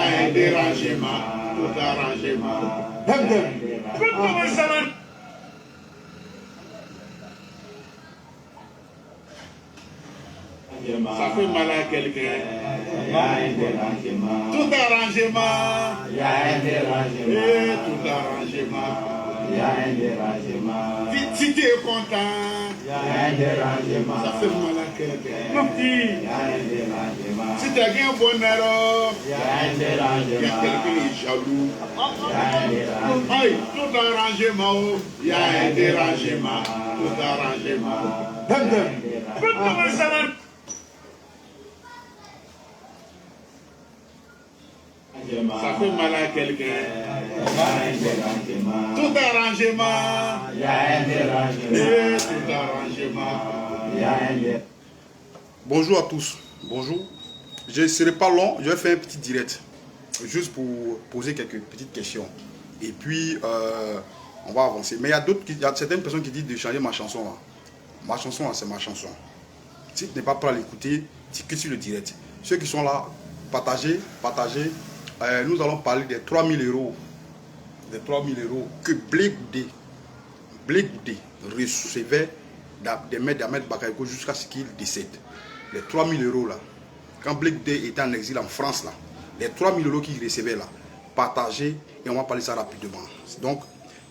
Un dérangement, tout arrangement. Ça fait mal à quelqu'un. Tout arrangement. Tout arrangement. Si tu es content, ça fait mal à quelqu'un. Si tu as gagné un bonheur, il y a quelqu'un qui est jaloux. Aïe, tout arrangement, il y a un dérangement. Tout arrangement. Ça fait mal à quelqu'un. Tout arrangement. Tout arrangement. Bonjour à tous. Bonjour. Je ne serai pas long. Je vais faire un petit direct. Juste pour poser quelques petites questions. Et puis, on va avancer. Mais il y a certaines personnes qui disent de changer ma chanson là. Ma chanson là, c'est ma chanson. Si tu n'es pas prêt à l'écouter, c'est que sur le direct. Ceux qui sont là, partagez. Nous allons parler des 3000 euros. Des 3000 euros que Blé Goudé recevait des maîtres d'Ahmed Bakayoko jusqu'à ce qu'il décède. Les 3000 euros là. Quand Blé Goudé était en exil en France là, les 3000 euros qu'il recevait là, partagez et on va parler ça rapidement. Donc,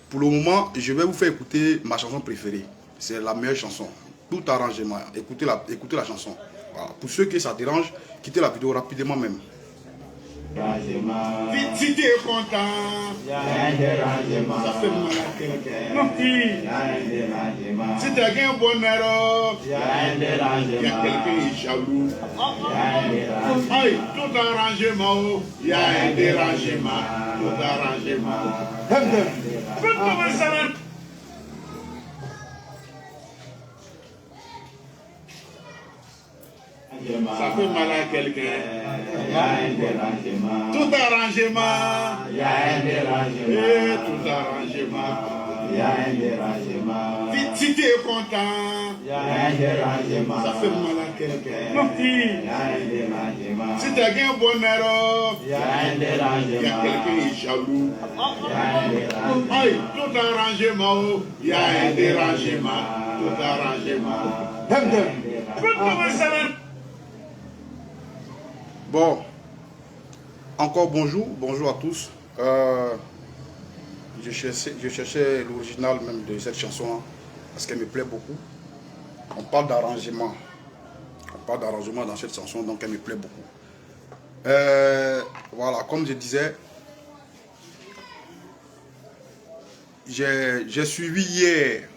pour le moment, je vais vous faire écouter ma chanson préférée. C'est la meilleure chanson. Tout arrangement. Écoutez la chanson. Voilà. Pour ceux qui ça dérange, quittez la vidéo rapidement même. Si tu es content, ça fait mal à quelqu'un. Si tu as gagné un bonheur, il y a quelqu'un qui est jaloux. Aïe, tout arrangement, il y a un dérangement. Tout arrangement. Ça fait mal à quelqu'un. Tout arrangement. Tout arrangement. Si tu es content, ça fait mal à quelqu'un. Si tu as gagné un bonheur, il y a quelqu'un qui est jaloux. Aïe, tout arrangement, il y a un dérangement. Tout arrangement. Bon, encore bonjour à tous. Je cherchais l'original même de cette chanson là, parce qu'elle me plaît beaucoup. On parle d'arrangement dans cette chanson, donc elle me plaît beaucoup. Voilà, comme je disais, j'ai suivi hier.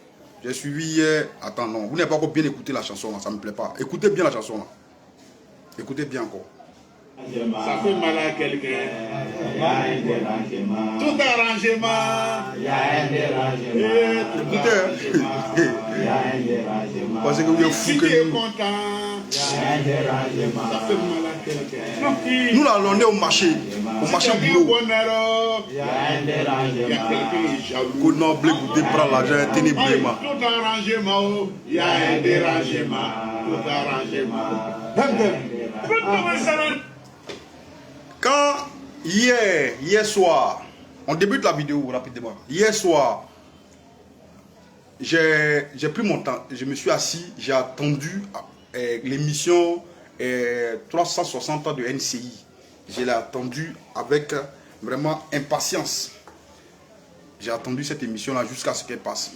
Attends, non, vous n'avez pas encore bien écouté la chanson là, ça ne me plaît pas. Écoutez bien la chanson là. Écoutez bien encore. Ça fait mal à quelqu'un. Tout arrangement. Écoutez, parce que vous êtes fou Si que tu es nous. content, ça fait mal à quelqu'un. Nous là, on est au marché boulot. Bonheur, il y a quelqu'un qui est jaloux. Qu'on a Blé Goudé prend l'argent, tenez vraiment. Tout arrangement, il y a un dérangement. Tout arrangement. Quand hier soir, on débute la vidéo rapidement. Hier soir, j'ai pris mon temps, je me suis assis, j'ai attendu l'émission 360 ans de NCI. Je l'ai attendu avec vraiment impatience. J'ai attendu cette émission-là jusqu'à ce qu'elle passe.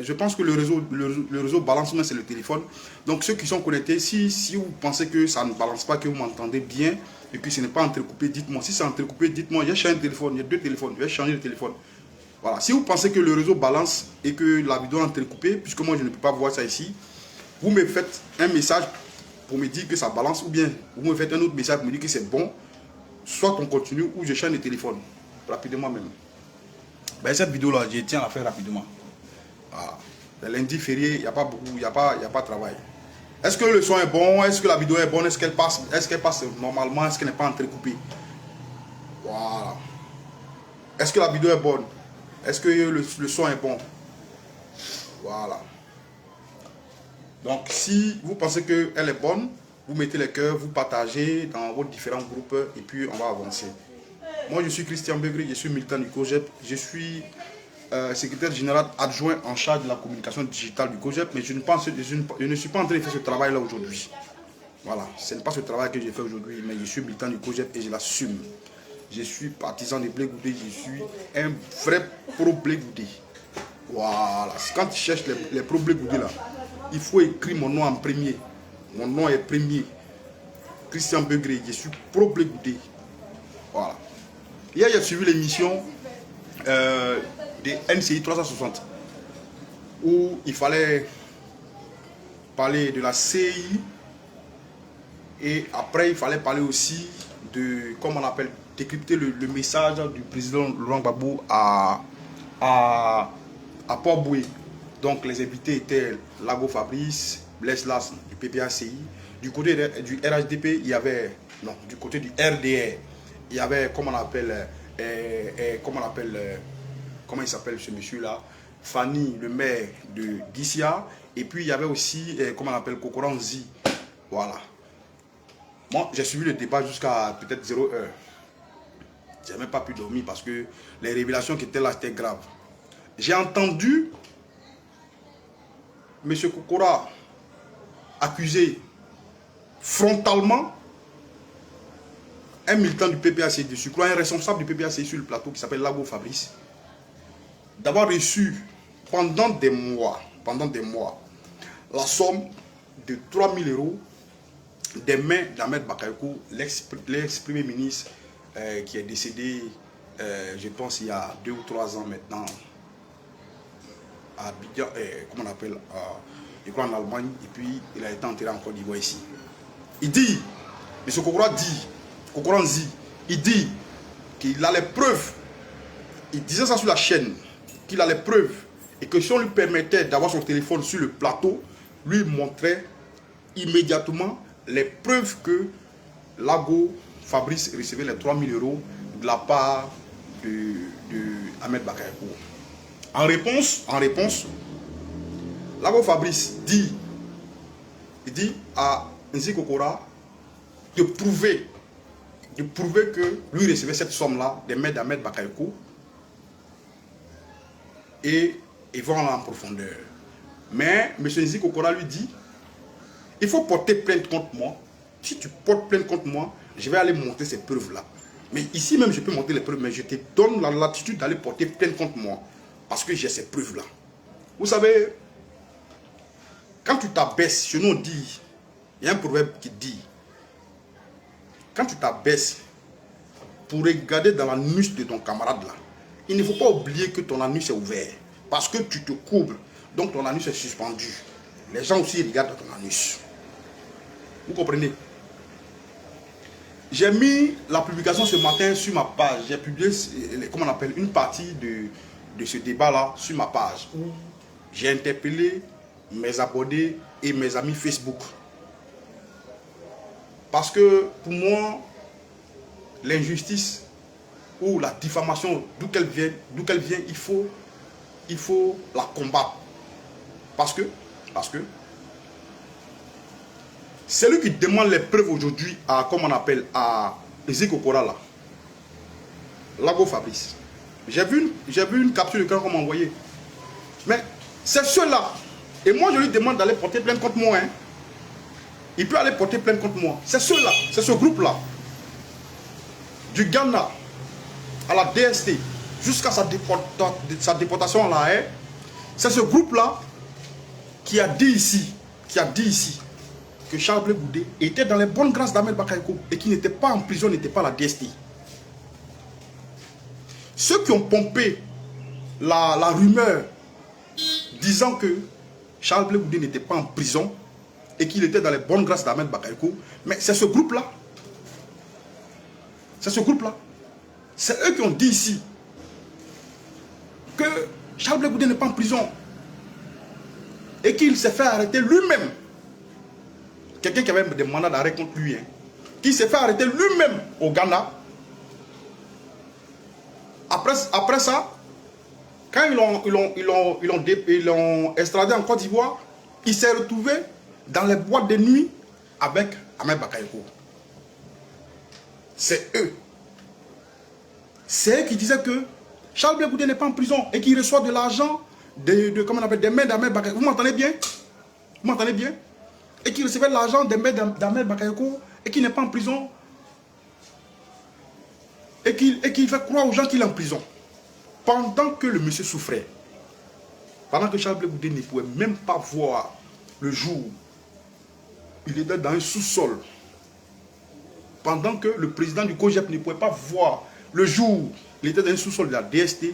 Je pense que le réseau balance, mais c'est le téléphone. Donc ceux qui sont connectés, si vous pensez que ça ne balance pas, que vous m'entendez bien, et puis ce n'est pas entrecoupé, dites-moi. Si c'est entrecoupé, dites-moi. J'ai changé de téléphone, il y a deux téléphones, je vais changer de téléphone. Voilà. Si vous pensez que le réseau balance et que la vidéo est entrecoupée, puisque moi je ne peux pas voir ça ici, vous me faites un message pour me dire que ça balance, ou bien vous me faites un autre message pour me dire que c'est bon. Soit on continue ou je change de téléphone. Rapidement même. Ben, cette vidéo-là, je tiens à la faire rapidement. Voilà. Le lundi férié, il n'y a pas beaucoup, il n'y a pas de travail. Est-ce que le son est bon? Est-ce que la vidéo est bonne? Est-ce qu'elle passe normalement? Est-ce qu'elle n'est pas entrecoupée? Voilà. Est-ce que la vidéo est bonne? Est-ce que le son est bon? Voilà. Donc, si vous pensez qu'elle est bonne, vous mettez les cœurs, vous partagez dans vos différents groupes et puis on va avancer. Moi, je suis Christian Begré, je suis militant du COJEP. Je suis secrétaire général adjoint en charge de la communication digitale du COJEP, mais je ne suis pas en train de faire ce travail-là aujourd'hui. Voilà, ce n'est pas ce travail que j'ai fait aujourd'hui, mais je suis militant du COJEP et je l'assume. Je suis partisan de Blé Goudé, je suis un vrai pro-Blé Goudé. Voilà, quand tu cherches les pro-Blé Goudé là, il faut écrire mon nom en premier. Mon nom est premier. Christian Begré, je suis pro-Blé Goudé. Voilà. Hier, j'ai suivi l'émission de NCI 360 où il fallait parler de la CI et après il fallait parler aussi de, comment on appelle, décrypter le message du président Laurent Gbagbo à Port-Boué. Donc les invités étaient Lago Fabrice, Blaise Las du PPACI. Du côté du RHDP, il y avait, non, du côté du RDR, il y avait, comment on appelle, comment il s'appelle ce monsieur-là, Fanny, le maire de Gissia. Et puis il y avait aussi, comment on appelle, Kokoranzi. Voilà. Moi, j'ai suivi le débat jusqu'à peut-être 0 heure. Je n'ai même pas pu dormir parce que les révélations qui étaient là, c'était grave. J'ai entendu M. Kokora accuser frontalement un militant du PPACI, de surcroît, un responsable du PPACI sur le plateau qui s'appelle Lago Fabrice, d'avoir reçu pendant des mois, la somme de 3 000 € des mains d'Ahmed Bakayoko, l'ex-premier ministre qui est décédé, je pense, il y a 2 ou 3 ans maintenant, à Abidjan, comment on appelle, je crois en Allemagne, et puis il a été enterré en Côte d'Ivoire ici. Il dit, M. Kokoranzi, il dit qu'il a les preuves, il disait ça sur la chaîne, qu'il a les preuves, et que si on lui permettait d'avoir son téléphone sur le plateau, lui montrait immédiatement les preuves que Lago Fabrice recevait les 3 000 € de la part de Ahmed Bakayoko. En réponse, Lago Fabrice dit à Nzi Kokora de prouver que lui recevait cette somme-là des mains d'Ahmed Bakayoko et voir en profondeur. Mais M. Nzi Kokora lui dit, il faut porter plainte contre moi. Si tu portes plainte contre moi, je vais aller montrer ces preuves-là. Mais ici même, je peux montrer les preuves, mais je te donne la latitude d'aller porter plainte contre moi. Parce que j'ai ces preuves-là. Vous savez, quand tu t'abaisses, chez nous on dit, il y a un proverbe qui dit, quand tu t'abaisses pour regarder dans l'anus de ton camarade là, il ne faut pas oublier que ton anus est ouvert. Parce que tu te courbes, donc ton anus est suspendu. Les gens aussi regardent dans ton anus. Vous comprenez? J'ai mis la publication ce matin sur ma page. J'ai publié, comment on appelle, une partie de ce débat-là sur ma page. J'ai interpellé mes abonnés et mes amis Facebook. Parce que pour moi, l'injustice ou la diffamation, d'où qu'elle vient, il faut la combattre. Parce que celui qui demande les preuves aujourd'hui à, comment on appelle, à Nzi Kokora là, Lago Fabrice. J'ai vu une capture de camp qu'on m'a envoyé. Mais c'est ceux-là. Et moi je lui demande d'aller porter plainte contre moi. Hein. Il peut aller porter plainte contre moi. C'est ceux-là, c'est ce groupe-là. Du Ghana à la DST jusqu'à sa déportation à la haie. C'est ce groupe-là qui a dit ici, que Charles Blé Goudé était dans les bonnes grâces d'Ahmed Bakayoko et qui n'était pas en prison, n'était pas à la DST. Ceux qui ont pompé la rumeur disant que Charles Blé Goudé n'était pas en prison et qu'il était dans les bonnes grâces d'Ahmed Bakayoko, mais c'est ce groupe-là. C'est ce groupe-là. C'est eux qui ont dit ici que Charles Blé Goudé n'est pas en prison et qu'il s'est fait arrêter lui-même. Quelqu'un qui avait des mandats d'arrêt contre lui, hein, qui s'est fait arrêter lui-même au Ghana. Après ça, quand ils l'ont extradé en Côte d'Ivoire, il s'est retrouvé dans les boîtes de nuit avec Ahmed Bakayoko. C'est eux. C'est eux qui disaient que Charles Blé Goudé n'est pas en prison et qu'il reçoit de l'argent comment on appelle, des mains d'Ahmed Bakayoko. Vous m'entendez bien? Vous m'entendez bien? Et qu'il recevait l'argent des mains d'Ahmed Bakayoko et qu'il n'est pas en prison. Et qu'il fait croire aux gens qu'il est en prison. Pendant que le monsieur souffrait. Pendant que Charles Blé Goudé ne pouvait même pas voir le jour. Il était dans un sous-sol. Pendant que le président du COJEP ne pouvait pas voir le jour. Il était dans un sous-sol de la DST.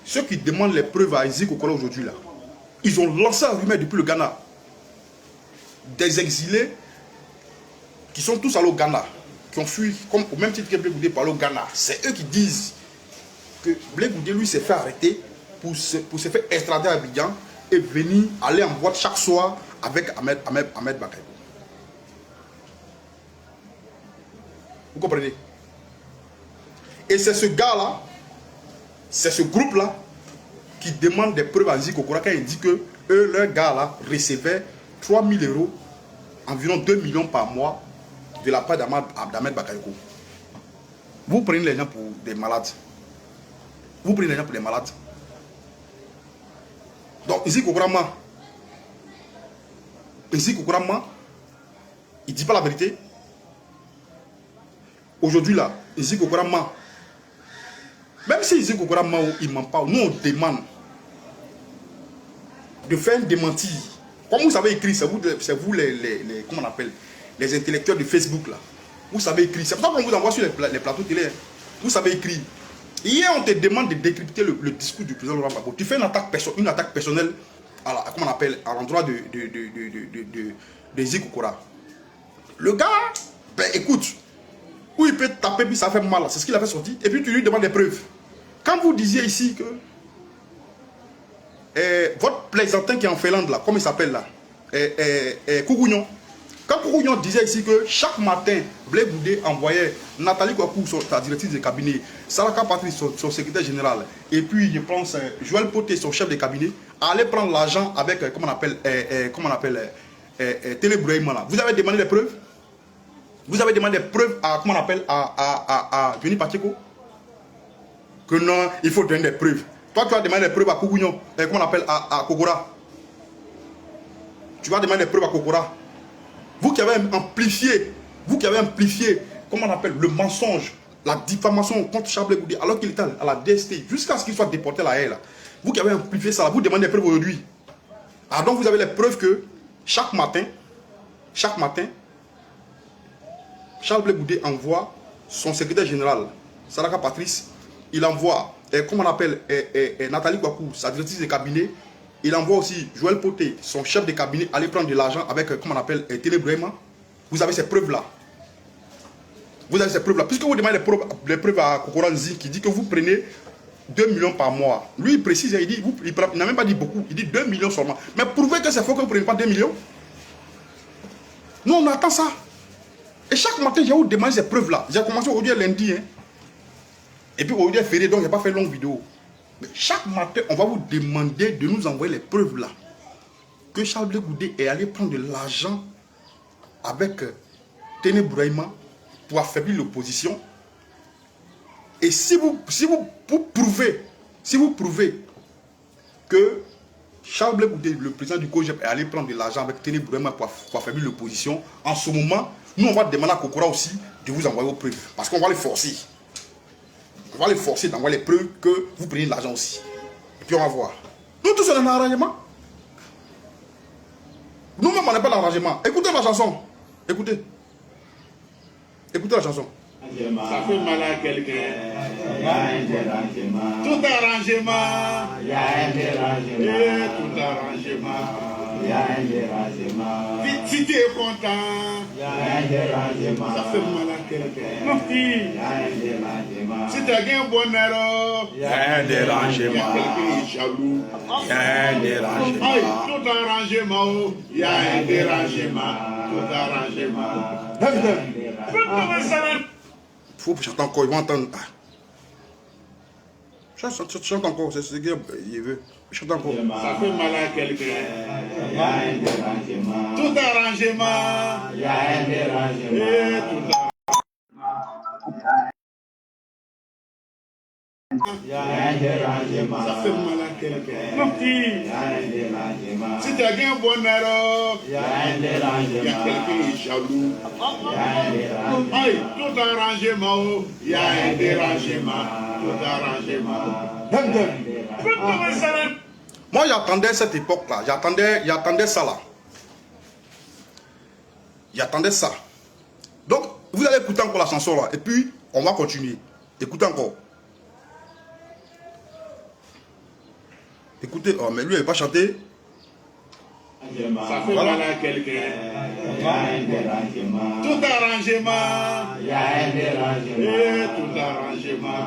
Ceux qui demandent les preuves à Isaac Okola aujourd'hui là. Ils ont lancé un rumeur depuis le Ghana. Des exilés qui sont tous allés au Ghana. Qui ont fui, comme au même titre que Blé Goudé par au Ghana. C'est eux qui disent que Blé Goudé lui s'est fait arrêter pour se faire extrader à Abidjan et venir aller en boîte chaque soir avec Ahmed Bakayoko. Vous comprenez? Et c'est ce gars-là, c'est ce groupe-là qui demande des preuves à Isaac Okola quand il dit que eux, leurs gars-là, recevaient 3 000 €, environ 2 millions par mois de la part d'Ahmed Bakayoko. Vous prenez les gens pour des malades. Vous prenez les gens pour des malades. Donc, Isaac Okola, il ne dit pas la vérité. Aujourd'hui là, Isaac Okola, même si Isaac Okola il ne ment pas, nous on demande de faire un démenti. Comme vous savez écrire, c'est vous les comment on appelle, les intellectuels de Facebook là. Vous savez écrire. C'est pour ça qu'on vous envoie sur les plateaux télé. Vous savez écrire. Hier, on te demande de décrypter le discours du président Laurent Gbagbo. Tu fais une attaque personnelle comment on appelle, à l'endroit de Isaac Okola. Le gars, ben écoute, où il peut taper puis ça fait mal, c'est ce qu'il a fait sortir. Et puis tu lui demandes des preuves. Quand vous disiez ici que votre plaisantin qui est en Finlande là, comment il s'appelle là, Koukounion. Quand Koukounion disait ici que chaque matin, Blé Goudé envoyait Nathalie Kouakou, sa directrice de cabinet, Saraka Patrice, son secrétaire général, et puis je pense Joël Poté, son chef de cabinet, à aller prendre l'argent avec, comment on appelle, Télé Bouraïma là. Vous avez demandé des preuves? Vous avez demandé des preuves à, comment on appelle, à Johnny Pacheco? Que non, il faut donner des preuves. Toi, tu vas demander des preuves à Koukounion, comment on appelle, à Kokora. Tu vas demander des preuves à Kokora. Vous qui avez amplifié, comment on appelle, le mensonge, la diffamation contre Charles Blé Goudé, alors qu'il était à la DST, jusqu'à ce qu'il soit déporté à la haie. Vous qui avez amplifié ça, vous demandez des preuves aujourd'hui. Alors donc vous avez les preuves que chaque matin, Charles Blé Goudé envoie son secrétaire général, Saraka Patrice, il envoie, comment on appelle, Nathalie Kouakou, sa directrice de cabinet, il envoie aussi Joël Poté, son chef de cabinet, aller prendre de l'argent avec, comment on appelle, Télé Bouraïma. Vous avez ces preuves-là. Puisque vous demandez des preuves à Kokora Nzi qui dit que vous prenez 2 millions par mois. Lui, il précise, il dit, il n'a même pas dit beaucoup, il dit 2 millions seulement. Mais prouvez que c'est faux que vous ne prenez pas 2 millions. Nous, on attend ça. Et chaque matin, j'ai vous demandé ces preuves-là. J'ai commencé aujourd'hui lundi. Hein. Et puis aujourd'hui, férié, donc je n'ai pas fait longue vidéo. Mais chaque matin, on va vous demander de nous envoyer les preuves là. Que Charles Blé Goudé est allé prendre de l'argent avec Télé Bouraïma pour affaiblir l'opposition. Et si vous prouvez que Charles Blé Goudé, le président du COJEP, est allé prendre de l'argent avec Télé Bouraïma pour affaiblir l'opposition, en ce moment, nous on va demander à Kokora aussi de vous envoyer vos preuves. Parce qu'on va les forcer. On va les forcer d'envoyer les preuves que vous prenez de l'argent aussi. Et puis on va voir. Nous tous on a un arrangement. Nous-mêmes on n'a pas d'arrangement. Écoutez la chanson. Écoutez. Écoutez la chanson. Ça fait mal à quelqu'un. Tout arrangement. Tout arrangement. Si tu es content, ça fait mal à quelqu'un. Mon petit, si tu as un bonheur, il y a un dérangement. Quelqu'un est jaloux. Il y a un dérangement. Tout arrangement, il y a un dérangement. Tout arrangement. Il faut chanter encore, ils vont entendre. Chante encore, c'est ce qu'il veut. Chante encore. Ça fait mal à quelqu'un. Tout Tout arrangement. Il y a un dérangement. Il y a un dérangement. Ça fait mal à quelqu'un. Mon petit. Il y a un dérangement. Si tu as un bonheur, il y a un dérangement. Il y a quelqu'un qui est jaloux. Il y a un dérangement. Aïe, tout arrangement. Il y a un dérangement. Tout arrangement. Moi, j'attendais cette époque-là. J'attendais ça là. J'attendais ça. Donc, vous allez écouter encore la chanson là. Et puis, on va continuer. Écoutez encore. Écoutez, oh, mais lui, il n'a pas chanté. Ça fait mal à quelqu'un. Il y a un dérangement. Tout arrangement. Il y a un dérangement. Tout arrangement.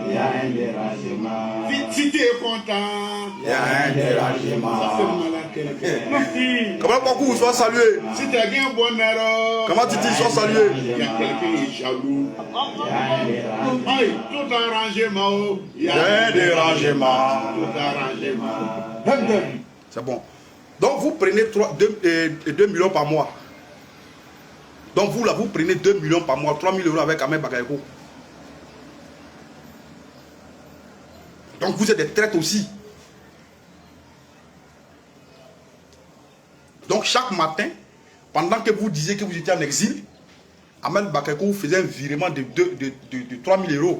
Il y a un dérangement. Si tu es content, il y a un dérangement. Ça fait mal à quelqu'un. Comment beaucoup vous soyez salués? Si tu as un bonheur, comment tu dis sois salué? Il y a quelqu'un qui est jaloux. Il y a un dérangement. Aïe, tout arrangement. Il y a un dérangement. Tout arrangement. C'est bon. Donc vous prenez 2 millions par mois. Donc vous là, vous prenez 2 millions par mois, 3 000 € avec Ahmed Bakayoko. Donc vous êtes des traites aussi. Donc chaque matin, pendant que vous disiez que vous étiez en exil, Ahmed Bakayoko vous faisait un virement de 3 000 €.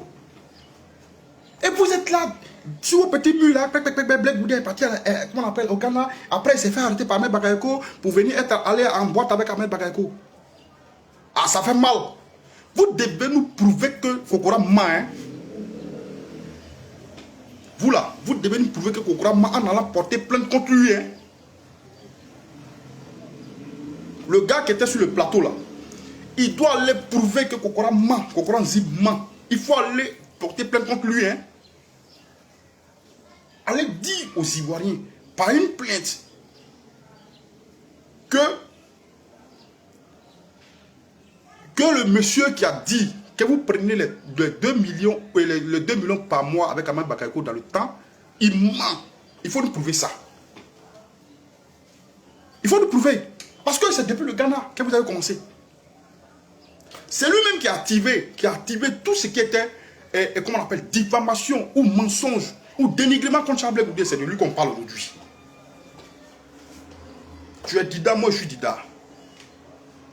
Et vous êtes là, sur vos petits murs là, Black Bouddha est parti comment on appelle, au Ghana. Après il s'est fait arrêter par Ahmed Bakayoko pour venir aller en boîte avec Ahmed Bakayoko. Ah, ça fait mal. Vous devez nous prouver que Kokora ment. Hein? Vous là, vous devez nous prouver que Kokora ment en allant porter plainte contre lui. Hein? Le gars qui était sur le plateau là, il doit aller prouver que Kokora ment, Kokora Nzib ment. Il faut aller porter plainte contre lui. Hein? Allez dire aux Ivoiriens, par une plainte, que le monsieur qui a dit que vous prenez les 2 millions, les 2 millions par mois avec Ahmed Bakayoko dans le temps, il ment. Il faut nous prouver ça. Il faut nous prouver. Parce que c'est depuis le Ghana que vous avez commencé. C'est lui-même qui a activé tout ce qui était, comment on appelle, diffamation ou mensonge ou dénigrement contre Charles Blé. C'est de lui qu'on parle aujourd'hui. Tu es Dida, moi je suis Dida.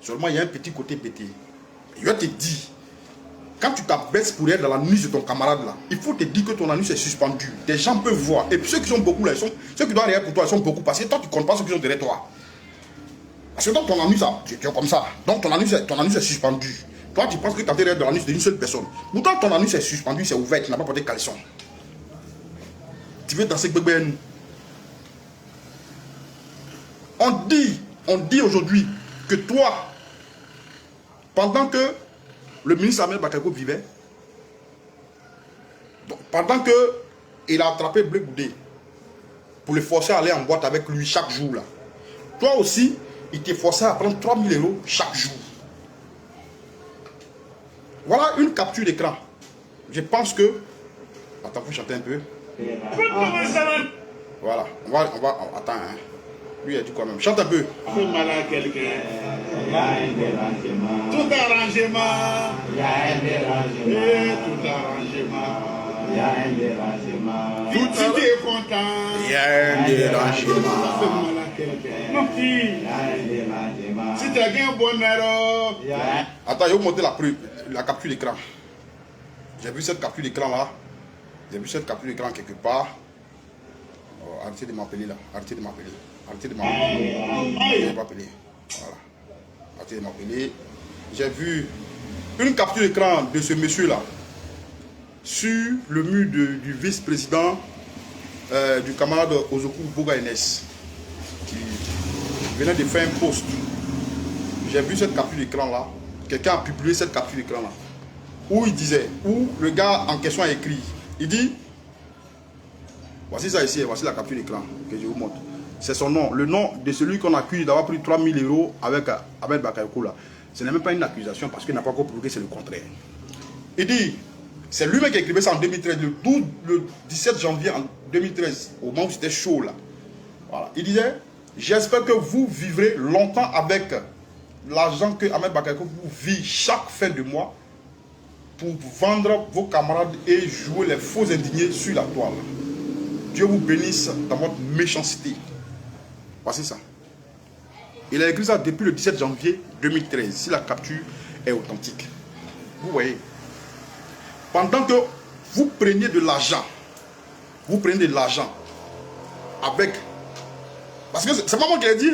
Seulement il y a un petit côté pété. Je te dis, quand tu t'abaisses pour être dans la nuit de ton camarade là, il faut te dire que ton anus est suspendu. Des gens peuvent voir. Et puis ceux qui sont beaucoup là, ceux qui doivent derrière pour toi, ils sont beaucoup. Parce que toi tu ne comptes pas ceux qui sont derrière toi. Parce que dans ton anus, tu es comme ça. Donc ton anus est suspendu. Toi tu penses que tu es derrière dans l'anus d'une seule personne. Pourtant ton anus est suspendu, c'est ouvert, tu n'as pas porté de caleçon. Tu veux danser bébé nous. On dit aujourd'hui que toi, pendant que le ministre Ahmed Bakayoko vivait, pendant qu'il a attrapé Blé Goudé pour le forcer à aller en boîte avec lui chaque jour là, toi aussi, il t'est forcé à prendre 3 000 € chaque jour. Voilà une capture d'écran. Je pense que... Attends, faut chanter un peu. Voilà, on va attends, hein. Lui il a dit quoi même. Chante un peu. Fait mal à quelqu'un. Il y a un dérangement. Tout arrangement. Il y a un dérangement. Tout arrangement. Il y a un dérangement. Si tu es content, il y a un dérangement. Ça fait mal à quelqu'un. Mon petit. Il y a un dérangement. Si tu as un bonheur. Attends, je vais vous montrer la capture d'écran. J'ai vu cette capture d'écran là. J'ai vu cette capture d'écran quelque part. Oh, arrêtez de m'appeler là. Arrêtez de m'appeler. Arrêtez de m'appeler. Voilà. Arrêtez de m'appeler. J'ai vu une capture d'écran de ce monsieur là sur le mur du vice-président du camarade Ozoku Boga Enes qui venait de faire un post. J'ai vu cette capture d'écran là. Quelqu'un a publié cette capture d'écran là où il disait, où le gars en question a écrit, il dit, voici ça ici, voici la capture d'écran que je vous montre. C'est son nom, le nom de celui qu'on accuse d'avoir pris 3 000 € avec Ahmed Bakayoko là. Ce n'est même pas une accusation parce qu'il n'a pas encore prouvé, c'est le contraire. Il dit, c'est lui-même qui a écrit ça en 2013, le 17 janvier en 2013, au moment où c'était chaud là. Voilà. Il disait, J'espère que vous vivrez longtemps avec l'argent que Ahmed Bakayoko vous vit chaque fin de mois pour vendre vos camarades et jouer les faux indignés sur la toile. Dieu vous bénisse dans votre méchanceté. Voici ça. Il a écrit ça depuis le 17 janvier 2013, si la capture est authentique. Vous voyez, pendant que vous preniez de l'argent, avec... Parce que c'est pas moi qui l'ai dit.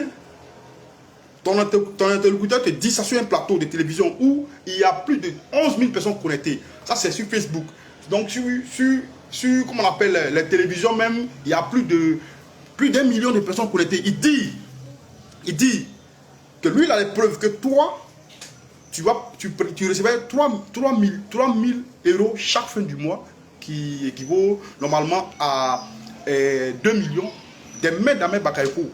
Ton interlocuteur te dit ça sur un plateau de télévision où il y a plus de 11 000 personnes connectées. Ça, c'est sur Facebook. Donc, sur comment on appelle, les télévisions même, il y a plus d'1 million de personnes connectées. Il dit que lui, il a les preuves que toi, tu recevais 3 000 € chaque fin du mois, qui équivaut normalement à 2 millions des mains d'Ahmed Bakayoko.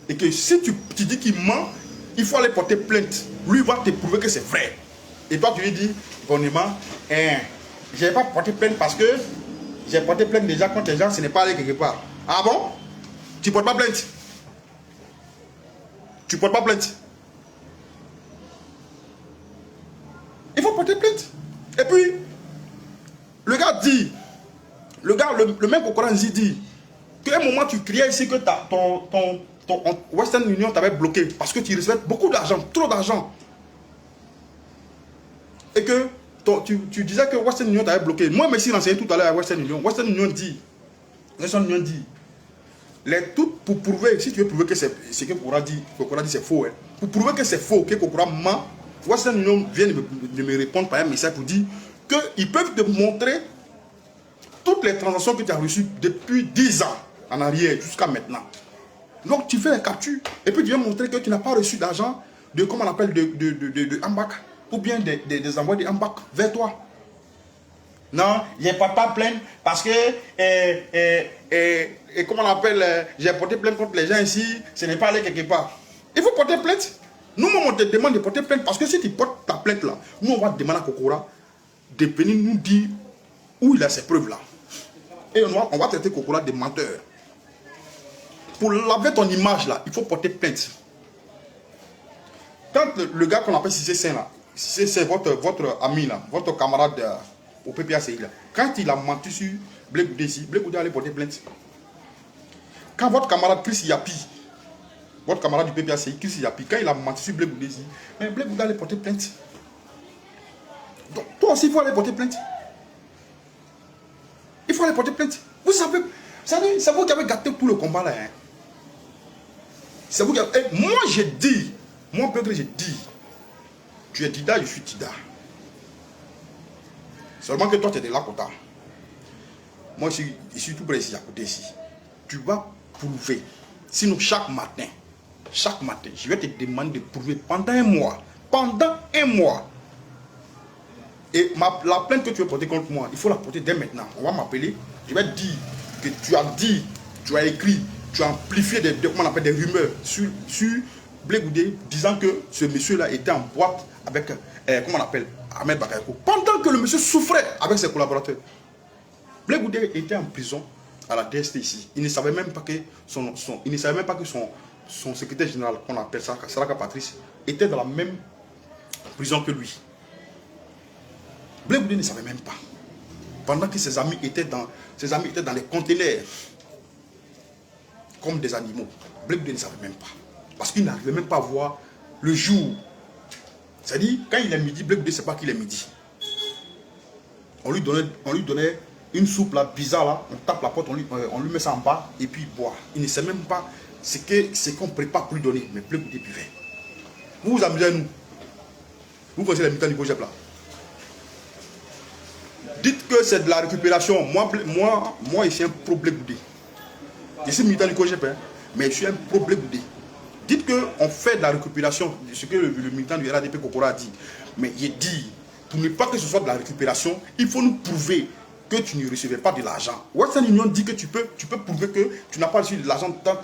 Et que si tu dis qu'il ment, il faut aller porter plainte. Lui va te prouver que c'est vrai. Et toi, tu lui dis, bonnement, je n'ai pas porté plainte parce que j'ai porté plainte déjà contre les gens, ce n'est pas allé quelque part. Ah bon? Tu ne portes pas plainte? Tu ne portes pas plainte? Il faut porter plainte. Et puis, le gars dit, le même Kokoranzi dit, qu'à un moment tu criais ici que ton Western Union t'avait bloqué parce que tu recevais beaucoup d'argent, trop d'argent. Et que tu disais que Western Union t'avait bloqué. Moi, je me suis renseigné tout à l'heure à Western Union. Western Union dit, pour prouver, si tu veux prouver que c'est ce que Kokora dit c'est faux, hein. Pour prouver que c'est faux, que Kokora ment, Western Union vient de me répondre par un message pour dire qu'ils peuvent te montrer toutes les transactions que tu as reçues depuis 10 ans en arrière jusqu'à maintenant. Donc tu fais les captures et puis tu viens montrer que tu n'as pas reçu d'argent de, comment on appelle, de Ambak ou bien des envois de Ambak vers toi. Non, je ne porte pas plainte parce que, comment on appelle, j'ai porté plainte contre les gens ici, ce n'est pas allé quelque part. Il faut porter plainte. Nous, on te demande de porter plainte parce que si tu portes ta plainte là, nous on va demander à Kokora de venir nous dire où il a ces preuves là. Et on va traiter Kokora de menteur. Pour laver ton image là, il faut porter plainte. Quand le gars qu'on appelle Cissé Saint là, c'est votre ami là, votre camarade au PPACI là, quand il a menti sur Blé Goudé ici, Blé Goudé allait porter plainte. Quand votre camarade Chris Yapi, votre camarade du PPACI, Chris Yapi, quand il a menti sur Blé Goudé ici, mais Blé Goudé allait porter plainte. Donc toi aussi il faut aller porter plainte. Il faut aller porter plainte. Vous savez, c'est vous qui avez gâté tout le combat là. Hein. C'est vous qui avez... Et moi j'ai dit, moi Peuple j'ai dit, tu es Dida, je suis Dida. Seulement que toi tu es de Lakota. Moi je suis tout près ici, à côté ici. Tu vas prouver. Sinon chaque matin, je vais te demander de prouver pendant un mois. Pendant un mois. Et la plainte que tu veux porter contre moi, il faut la porter dès maintenant. On va m'appeler. Je vais te dire que tu as écrit, tu as amplifié comment on appelle, des rumeurs sur Blé Goudé, disant que ce monsieur-là était en boîte avec, comment on appelle, Ahmed Bakayoko. Pendant que le monsieur souffrait avec ses collaborateurs. Blé Goudé était en prison à la DST ici. Il ne savait même pas que son secrétaire général, qu'on appelle ça, Saraka Patrice, était dans la même prison que lui. Blé Goudé ne savait même pas. Pendant que ses amis étaient dans les conteneurs comme des animaux. Blé Goudé ne savait même pas. Parce qu'il n'arrivait même pas à voir le jour. C'est-à-dire, quand il est midi, Blé Goudé ne sait pas qu'il est midi. On lui donnait une soupe là, bizarre là, on tape la porte, on lui met ça en bas et puis il boit. Il ne sait même pas ce qu'on prépare pour lui donner. Mais Blé Goudé buvait. Vous vous amusez à nous. Vous connaissez les militants du Gojep là. Dites que c'est de la récupération. Moi je suis un pro-Blé Goudé. Je suis militant du Gojep, hein, mais je suis un pro-Blé Goudé. Dites qu'on fait de la récupération, ce que le militant du RADP Kokora a dit. Mais il dit, pour ne pas que ce soit de la récupération, il faut nous prouver que tu ne recevais pas de l'argent. Western Union dit que tu peux prouver que tu n'as pas reçu de l'argent tant.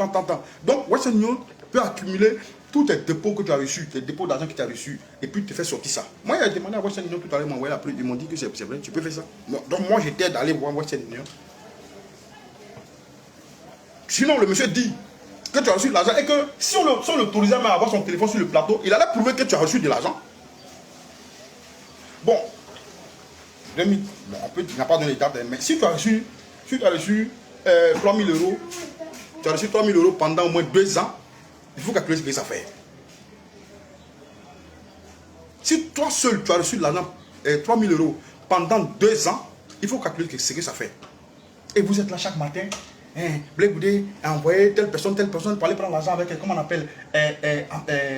Donc Western Union peut accumuler tous tes dépôts que tu as reçus, tes dépôts d'argent que tu as reçus, et puis te faire sortir ça. Moi, j'ai demandé à Western Union tout à l'heure, ils m'ont dit que c'est vrai, tu peux faire ça. Donc moi, j'étais d'aller voir Western Union. Sinon, le monsieur dit que tu as reçu de l'argent et que si on l'autorisait même à avoir son téléphone sur le plateau, il allait prouver que tu as reçu de l'argent. Bon, bon il n'a pas donné les dates, mais si tu as reçu, 3 000 euros, tu as reçu 3 000 euros pendant au moins 2 ans, il faut calculer ce que ça fait. Si toi seul, tu as reçu de l'argent, 3 000 euros pendant 2 ans, il faut calculer ce que ça fait. Et vous êtes là chaque matin, Blé Goudé a envoyé telle personne pour aller prendre l'argent avec, comment on appelle,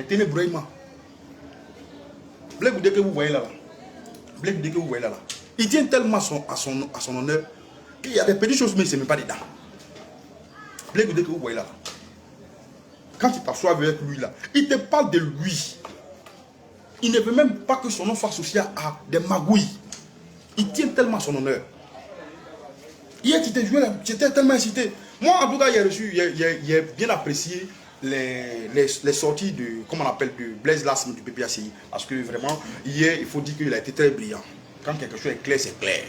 Ténébrouillement. Blé Goudé que vous voyez là, Blé Goudé que vous voyez là, il tient tellement à son honneur qu'il y a des petites choses, mais il ne se met pas dedans. Blé Goudé que vous voyez là, quand tu t'assois avec lui là, il te parle de lui. Il ne veut même pas que son nom soit associé à des magouilles. Il tient tellement à son honneur. Hier, tu étais tellement incité. Moi, en tout cas, j'ai bien apprécié les sorties de, comment on appelle, de Blaise Lasme du PPACI. Parce que vraiment, hier, il faut dire qu'il a été très brillant. Quand quelque chose est clair, c'est clair.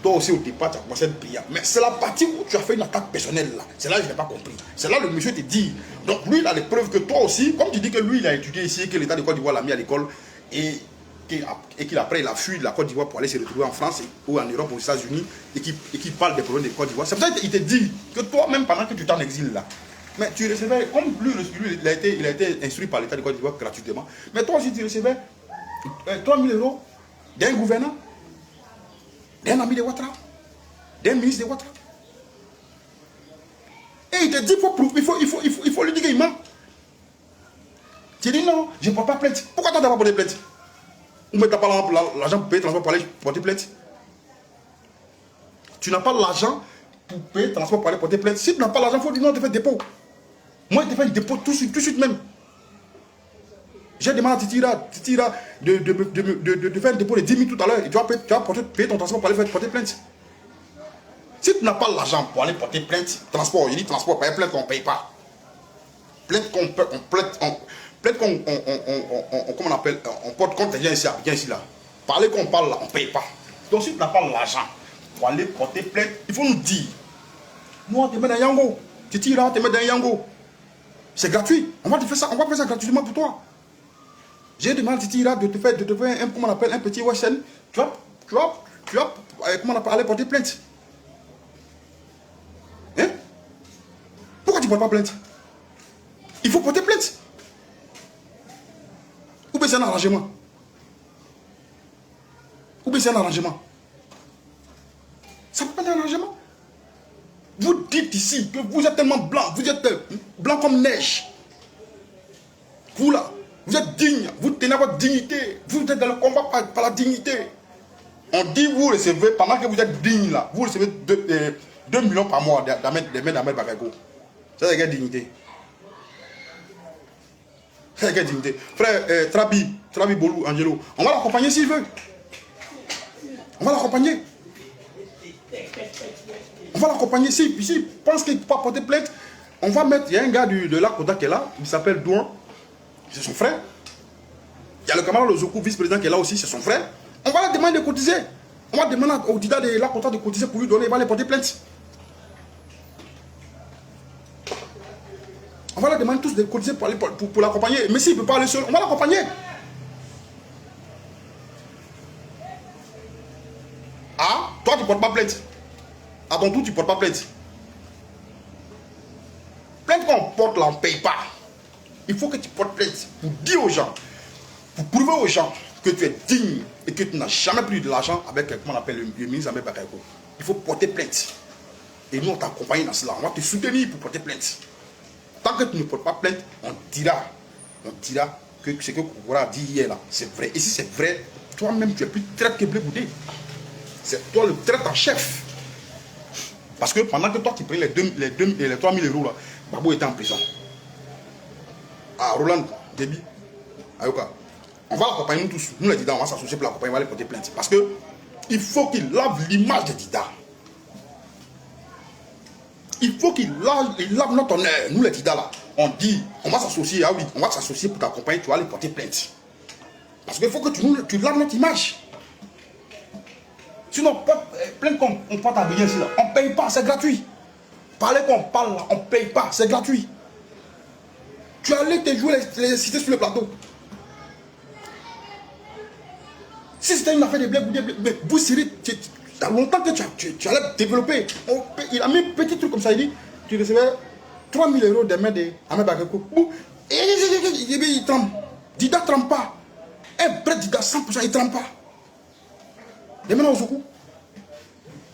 Toi aussi, au départ, tu as commencé à être brillant. Mais c'est la partie où tu as fait une attaque personnelle là. C'est là que je n'ai pas compris. C'est là que le monsieur te dit. Donc, lui, il a les preuves que toi aussi, comme tu dis que lui, il a étudié ici, que l'État de Côte d'Ivoire l'a mis à l'école, et qu'après il a fui de la Côte d'Ivoire pour aller se retrouver en France ou en Europe, aux États-Unis, et qui parle des problèmes de Côte d'Ivoire. C'est pour ça qu'il te dit que toi, même pendant que tu es en exil là, mais tu recevais, comme lui il a été instruit par l'État de Côte d'Ivoire gratuitement, mais toi aussi tu recevais 3 000 euros d'un gouverneur, d'un ami de Ouattara, d'un ministre de Ouattara. Et il te dit il faut lui dire qu'il ment. Tu dis non, je ne porte pas plainte. Pourquoi toi tu n'as pas porté plainte? Ou tu n'as pas l'argent pour payer transport pour aller porter plainte? Tu n'as pas l'argent pour payer transport pour aller porter plainte. Si tu n'as pas l'argent, il faut dire non, tu fais dépôt. Moi, je te fais un dépôt tout de suite même. J'ai demandé à Titira de faire un dépôt de 10 000 tout à l'heure. Et tu vas payer ton transport pour aller porter plainte. Si tu n'as pas l'argent pour aller porter plainte, transport, il dit transport, payer plainte qu'on ne paye pas. Plainte qu'on comment on appelle, on porte compte, viens ici là. Parler qu'on parle là, on ne paye pas. Donc si tu n'as pas l'argent pour aller porter plainte, il faut nous dire. Nous on te met dans Yango. Tu tires, on te met dans Yango. C'est gratuit. On va te faire ça, gratuitement pour toi. J'ai demandé à Titira de te faire un, comment on appelle, un petit WSN. Tu vas, comment on appelle, aller porter plainte. Hein? Pourquoi tu ne portes pas plainte? Il faut porter plainte. Ou bien c'est un arrangement. Ça peut pas être un arrangement. Vous dites ici que vous êtes tellement blanc, vous êtes blanc comme neige. Vous là, vous êtes digne, vous tenez votre dignité, vous êtes dans le combat par la dignité. On dit vous recevez, pendant que vous êtes digne là, vous recevez 2 millions par mois d'Ahmed Bagago. C'est quelle dignité? C'est quelle dignité? Frère Trabi Bolou, Angelo, on va l'accompagner s'il veut. On va l'accompagner. S'il pense qu'il ne peut pas porter plainte, on va mettre, il y a un gars de l'Akota qui est là, il s'appelle Douan, c'est son frère. Il y a le camarade Lozoku, vice-président qui est là aussi, c'est son frère. On va leur demander de cotiser. On va demander au Dida de l'Akota de cotiser pour lui donner, il va aller porter plainte. On va leur demander tous de cotiser pour l'accompagner. Mais s'il ne peut pas aller seul, on va l'accompagner. Ah, toi tu ne portes pas plainte. À ton tour, tu ne portes pas plainte. Plainte qu'on porte là, on ne paye pas. Il faut que tu portes plainte pour dire aux gens, pour prouver aux gens que tu es digne et que tu n'as jamais pris de l'argent avec, comment on appelle, le ministre Ahmed Bagago. Il faut porter plainte. Et nous, on t'accompagne dans cela. On va te soutenir pour porter plainte. Tant que tu ne portes pas plainte, on dira que ce que Koukora a dit hier là, c'est vrai. Et si c'est vrai, toi-même, tu es plus traite que Blé Goudé. C'est toi le traite en chef. Parce que pendant que toi, tu payes les 3 000 euros là, Babo était en prison. Ah, Roland, Déby, Ayoka, on va l'accompagner nous tous. Nous les Dida, on va s'associer pour l'accompagner, on va aller porter plainte. Parce que il faut qu'il lave l'image de Dida. Il faut qu'il lave notre honneur. Nous les Dida là, on dit, on va s'associer, ah oui, on va s'associer pour t'accompagner, tu vas aller porter plainte. Parce qu'il faut que tu laves notre image. Sinon, plainte qu'on porte à venir ici là, on ne paye pas, c'est gratuit. Parler qu'on parle là, on ne paye pas, c'est gratuit. Tu allais te jouer les cités sur le plateau. Si c'était une affaire de blé, mais vous serez, il y a longtemps que tu allais développer. Il a mis un petit truc comme ça, il dit, tu recevais 3 000 euros des mains de Ahmed Bakayoko. Et il trempe. Dida ne trempe pas. Un vrai Dida 100%, il ne trempe pas. Et maintenant Ozoku,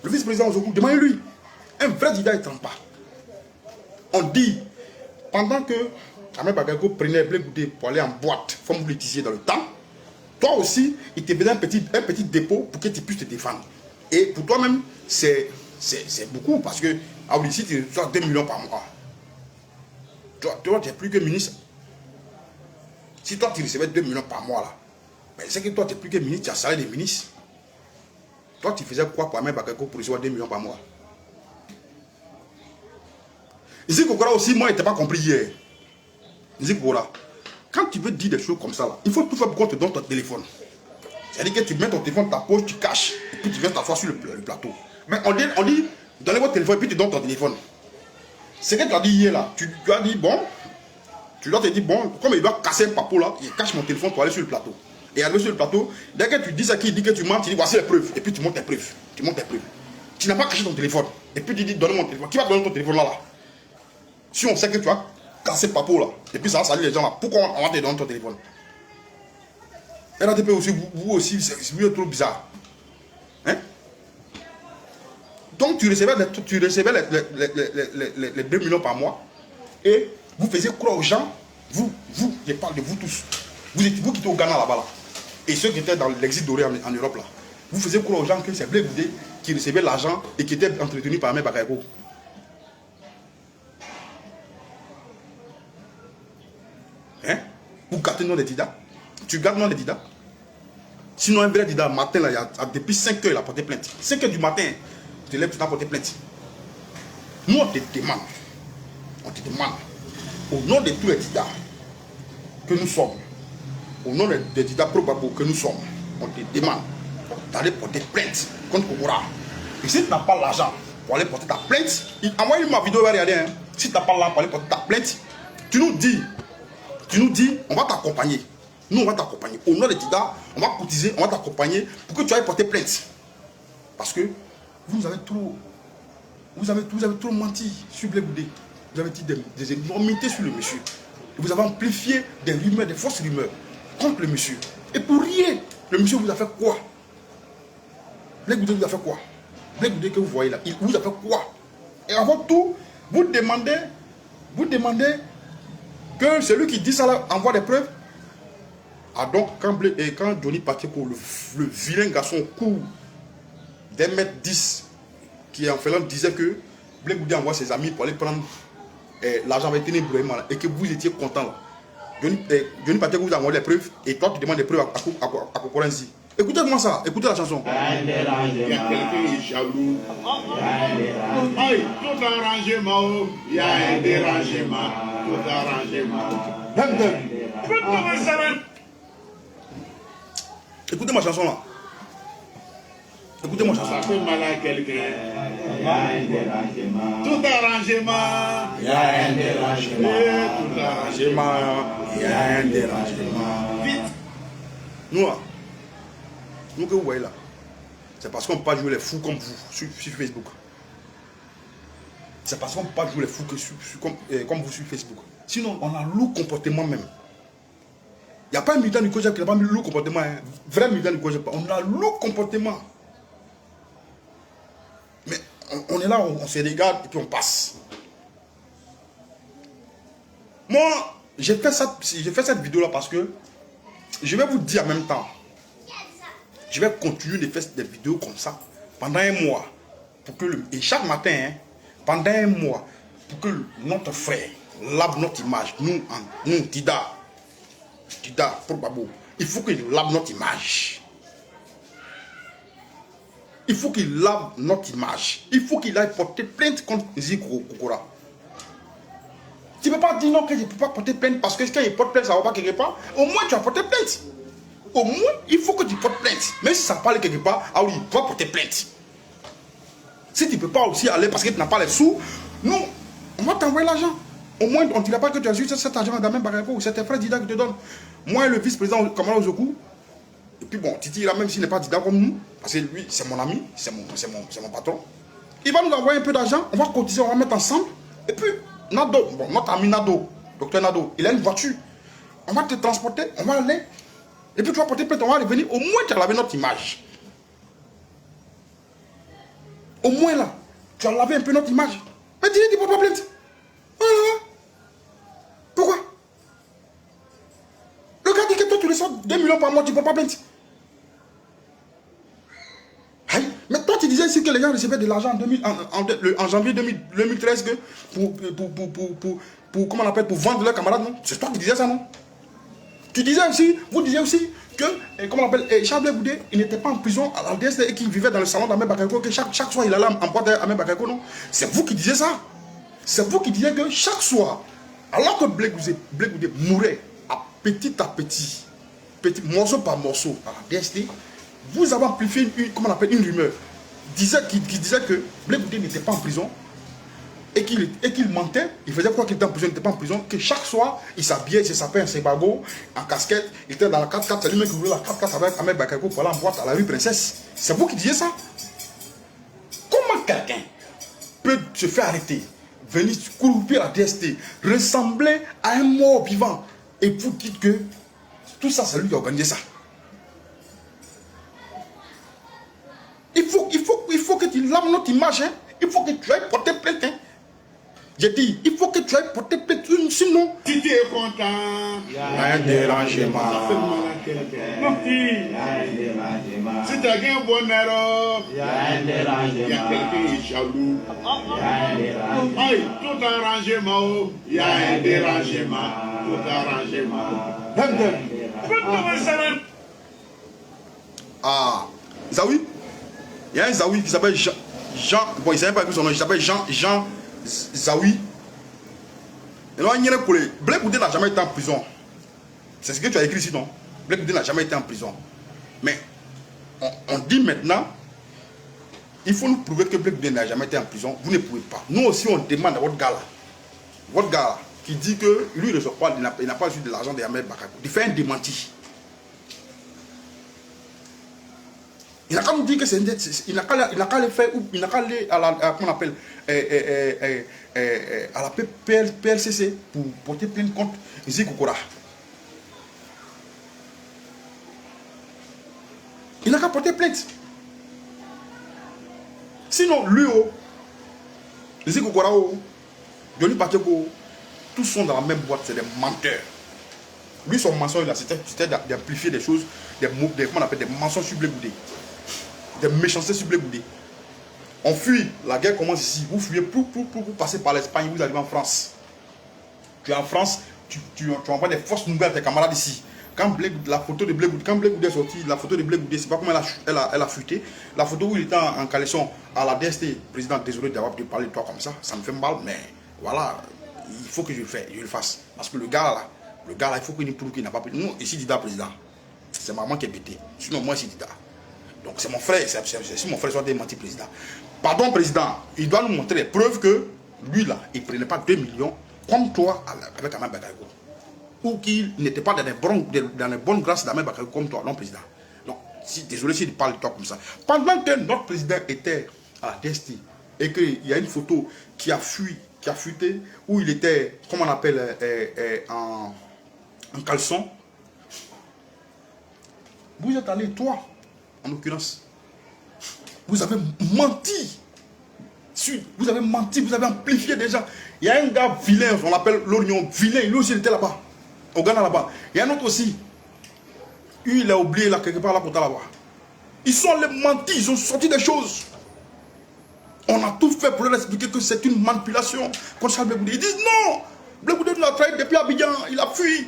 le vice-président Ozoku, demandez-lui. Un vrai Dida, il ne trempe pas. On dit, pendant que Ahmed Bakayoko prenait Blé Goudé pour aller en boîte, comme vous le disiez dans le temps, toi aussi, il te faisait un petit dépôt pour que tu puisses te défendre. Et pour toi-même, c'est beaucoup parce que, ici, tu reçois 2 millions par mois. Toi, tu n'es plus que ministre. Si toi, tu recevais 2 millions par mois, là, mais c'est que toi, tu n'es plus que ministre, tu as salaire de ministre. Toi, tu faisais quoi pour Ahmed Bakayoko pour recevoir 2 millions par mois? Ici, Kokora aussi, moi, je n'étais pas compris hier. Ici, Kokora. Quand tu veux dire des choses comme ça, là, il faut tout faire pour qu'on te donne ton téléphone. C'est-à-dire que tu mets ton téléphone dans ta poche, tu caches, et puis tu viens t'asseoir sur le plateau. Mais on dit donnez votre téléphone, et puis tu donnes ton téléphone. C'est ce que tu as dit hier, là. Tu as dit, bon, tu dois te dire, bon, comme il doit casser un papo, là, il cache mon téléphone pour aller sur le plateau. Et arriver sur le plateau, dès que tu dis ça, qu'il dit que tu mens, tu dis, voici les preuves. Et puis tu montes tes preuves. Tu montes tes preuves. Tu n'as pas caché ton téléphone. Et puis tu dis, donne mon téléphone. Qui va donner ton téléphone là? Si on sait que tu as cassé papo là, et puis ça va saluer les gens là, pourquoi on va te donner ton téléphone? RATP aussi, vous aussi, c'est trop bizarre. Hein? Donc tu recevais les 2 millions par mois et vous faisiez croire aux gens, vous, je parle de vous tous, vous qui étiez au Ghana là-bas là, et ceux qui étaient dans l'exil doré en Europe là, vous faisiez croire aux gens que c'est Blé Goudé qui recevait l'argent et qui était entretenu par Ahmed Bakayoko. Hein? Vous gâtez le nom des Dida. Tu gardes le nom des Dida. Sinon, un vrai Dida, matin, là, depuis 5 heures, il a porté plainte. 5 heures du matin, tu te lèves, tu t'as porté plainte. Nous, on te demande, au nom de tous les Dida que nous sommes, au nom des Dida probables que nous sommes, on te demande d'aller porter plainte contre Kokora. Et si tu n'as pas l'argent pour aller porter ta plainte, envoie-lui ma vidéo, regarder. Hein. Si tu n'as pas l'argent pour aller porter ta plainte, tu nous dis, on va t'accompagner. Nous, on va t'accompagner. Au nom de Dida, on va cotiser, on va t'accompagner pour que tu ailles porter plainte. Parce que vous avez trop menti sur Blé Goudé. Vous avez dit des énormités sur le monsieur. Et vous avez amplifié des rumeurs, des fausses rumeurs contre le monsieur. Et pour rien, le monsieur vous a fait quoi? Blé Goudé vous a fait quoi? Blé Goudé que vous voyez là, il vous a fait quoi? Et avant tout, vous demandez que celui qui dit ça là envoie des preuves. Ah donc, quand Johnny Pacheco, le vilain garçon court d'1,10 m, qui en fait disait que Blé Goudé envoie ses amis pour aller prendre l'argent avec Téné Brahima et que vous étiez content là. Johnny Pacheco vous a envoyé les preuves et toi tu demandes des preuves à Kokorenzi. Écoutez-moi ça, écoutez la chanson. Il y a quelqu'un qui est jaloux. Aïe, tout arrangement, il y a un dérangement, tout arrangement. Écoutez ma chanson là. Écoutez ma chanson. Ça fait mal à quelqu'un. Il y a un dérangement. Tout arrangement. Il y a un dérangement. Tout arrangement. Il y a un dérangement. Vite. Nous que vous voyez là, c'est parce qu'on ne peut pas jouer les fous comme vous sur Facebook. C'est parce qu'on ne peut pas jouer les fous comme vous sur Facebook. Sinon, on a un lourd comportement même. Il n'y a pas un militant du COJEP qui n'a pas mis lourd comportement. Hein. Vrai militant du COJEP. On a lourd comportement. Mais on est là, on se regarde et puis on passe. Moi, j'ai fait cette vidéo là parce que je vais vous dire en même temps. Je vais continuer de faire des vidéos comme ça pendant un mois. Et chaque matin, hein, pendant un mois, pour que notre frère lave notre image. Nous, Dida, Probabo, il faut qu'il lave notre image. Il faut qu'il lave notre image. Il faut qu'il aille porter plainte contre Ziko Kokora. Tu ne peux pas dire non que je ne peux pas porter plainte parce que quand il porte plainte, ça ne va pas quelque part. Au moins, tu vas porter plainte. Au moins, il faut que tu portes plainte. Même si ça parle quelque part, ah oui, tu vas porter plainte. Si tu ne peux pas aussi aller parce que tu n'as pas les sous, nous, on va t'envoyer l'argent. Au moins, on ne dirait pas que tu as juste cet argent dans même Bakayoko, c'est tes frères Dida qui te donnent. Moi, le vice-président Kamala Ozoku, et puis bon, Titi, là, même s'il n'est pas Dida comme nous, parce que lui, c'est mon ami, c'est mon patron, il va nous envoyer un peu d'argent, on va cotiser, on va mettre ensemble. Et puis, Nado, bon, notre ami Nado, docteur Nado, il a une voiture. On va te transporter, on va aller. Et puis tu vas porter plainte, on va revenir. Au moins, tu as lavé notre image. Au moins là, tu as lavé un peu notre image. Mais dis, tu ne portes pas plainte. Voilà. Pourquoi? Le gars dit que toi, tu reçois 2 millions par mois, tu ne portes pas plainte. Aïe. Mais toi, tu disais ici que les gens recevaient de l'argent en janvier 2013 que comment on appelle, pour vendre leurs camarades, non? C'est toi qui disais ça, non? Tu disais aussi, vous disiez aussi que, comment on appelle, Charles Blé Goudé, il n'était pas en prison à la DST et qu'il vivait dans le salon d'Ahmed Bakayoko, que chaque soir il allait en boîte d'Ahmed Bakayoko, non? C'est vous qui disiez ça. C'est vous qui disiez que chaque soir, alors que Blé Goudé mourait petit, morceau par morceau à la DST, vous avez amplifié comment on appelle, une rumeur qui disait que Blé Goudé n'était pas en prison et qu'il mentait. Il faisait croire qu'il était en prison, il n'était pas en prison, que chaque soir il s'habillait, il se sapait un sébago en casquette, il était dans la 4x4, c'est lui-même qui voulait la 4x4 avec Ahmed Bakayoko pour aller en boîte à la rue Princesse. C'est vous qui disiez ça. Comment quelqu'un peut se faire arrêter, venir courir à la DST, ressembler à un mort vivant, et vous dites que tout ça, c'est lui qui a organisé ça? Il faut que tu laves notre image, hein? Il faut que tu ailles porter plainte. Hein? J'ai dit, il faut que tu ailles porter plainte, sinon... Si tu es content, il y a un dérangement. Ça fait mal à quelqu'un. Si tu as gagné un bonheur, il y a quelqu'un qui est jaloux. Aïe, tout arrangement, il y a un dérangement. Tout arrangement. Ah, Zawi. Il y a un Zawi qui s'appelle Jean. Bon, il ne savait pas son nom, il s'appelle Jean Zawi. Blé Goudé n'a jamais été en prison. C'est ce que tu as écrit ici, non? Blé Goudé n'a jamais été en prison. Mais on dit maintenant, il faut nous prouver que Blé Goudé n'a jamais été en prison. Vous ne pouvez pas. Nous aussi, on demande à votre gars là, qui dit que lui, il n'a pas reçu de l'argent de Ahmed Bakayoko, il fait un démenti. Il n'a qu'à nous dire que c'est il n'a qu'à aller faire, il n'a qu'à aller à la, comment on appelle, à la PLCC pour porter plainte contre Zi Kokora. Il n'a qu'à porter plainte. Sinon, lui, Zi Kokora, Johnny Bakayoko, tous sont dans la même boîte, c'est des menteurs. Lui, son mensonge, c'était d'amplifier des choses, comment on appelle, des mensonges sur Blé Goudé. Des méchancetés sur Blé Goudé. On fuit, la guerre commence ici. Vous fuyez pour passer par l'Espagne, vous arrivez en France. Tu es en France, tu envoies des fausses nouvelles à tes camarades ici. Quand la photo de Blé Goudé, quand Blé Goudé est sorti, la photo de Blé Goudé, c'est pas comment elle a fuité. La photo où il était en caleçon à la DST, président, désolé d'avoir pu parler de toi comme ça me fait mal, mais voilà, il faut que je le fasse. Parce que le gars là, il faut qu'il nous prouve qu'il n'a pas pris. Nous, ici, Dida, président, c'est maman qui est bêtée. Sinon, moi, ici, Dida. Donc c'est mon frère, si mon frère soit démenti président. Pardon président, il doit nous montrer les preuves que lui là, il ne prenait pas 2 millions comme toi avec Ahmed Bakayoko. Ou qu'il n'était pas dans les bonnes grâces d'Ahmed Bakayoko comme toi, non président. Donc, désolé s'il parle de toi comme ça. Pendant que notre président était à la DST et qu'il y a une photo qui a fuité, où il était, comment on appelle, en caleçon, vous êtes allé, toi, en l'occurrence, vous avez menti. Vous avez menti, vous avez amplifié des gens. Il y a un gars vilain, on l'appelle l'Orion, vilain, lui aussi il était là-bas, au Ghana là-bas. Il y a un autre aussi, lui il a oublié là, quelque part là-bas. Ils sont allés mentir, ils ont sorti des choses. On a tout fait pour leur expliquer que c'est une manipulation contre Charles Blé Goudé. Ils disent non, Blé Goudé l'a trahi depuis Abidjan, il a fui.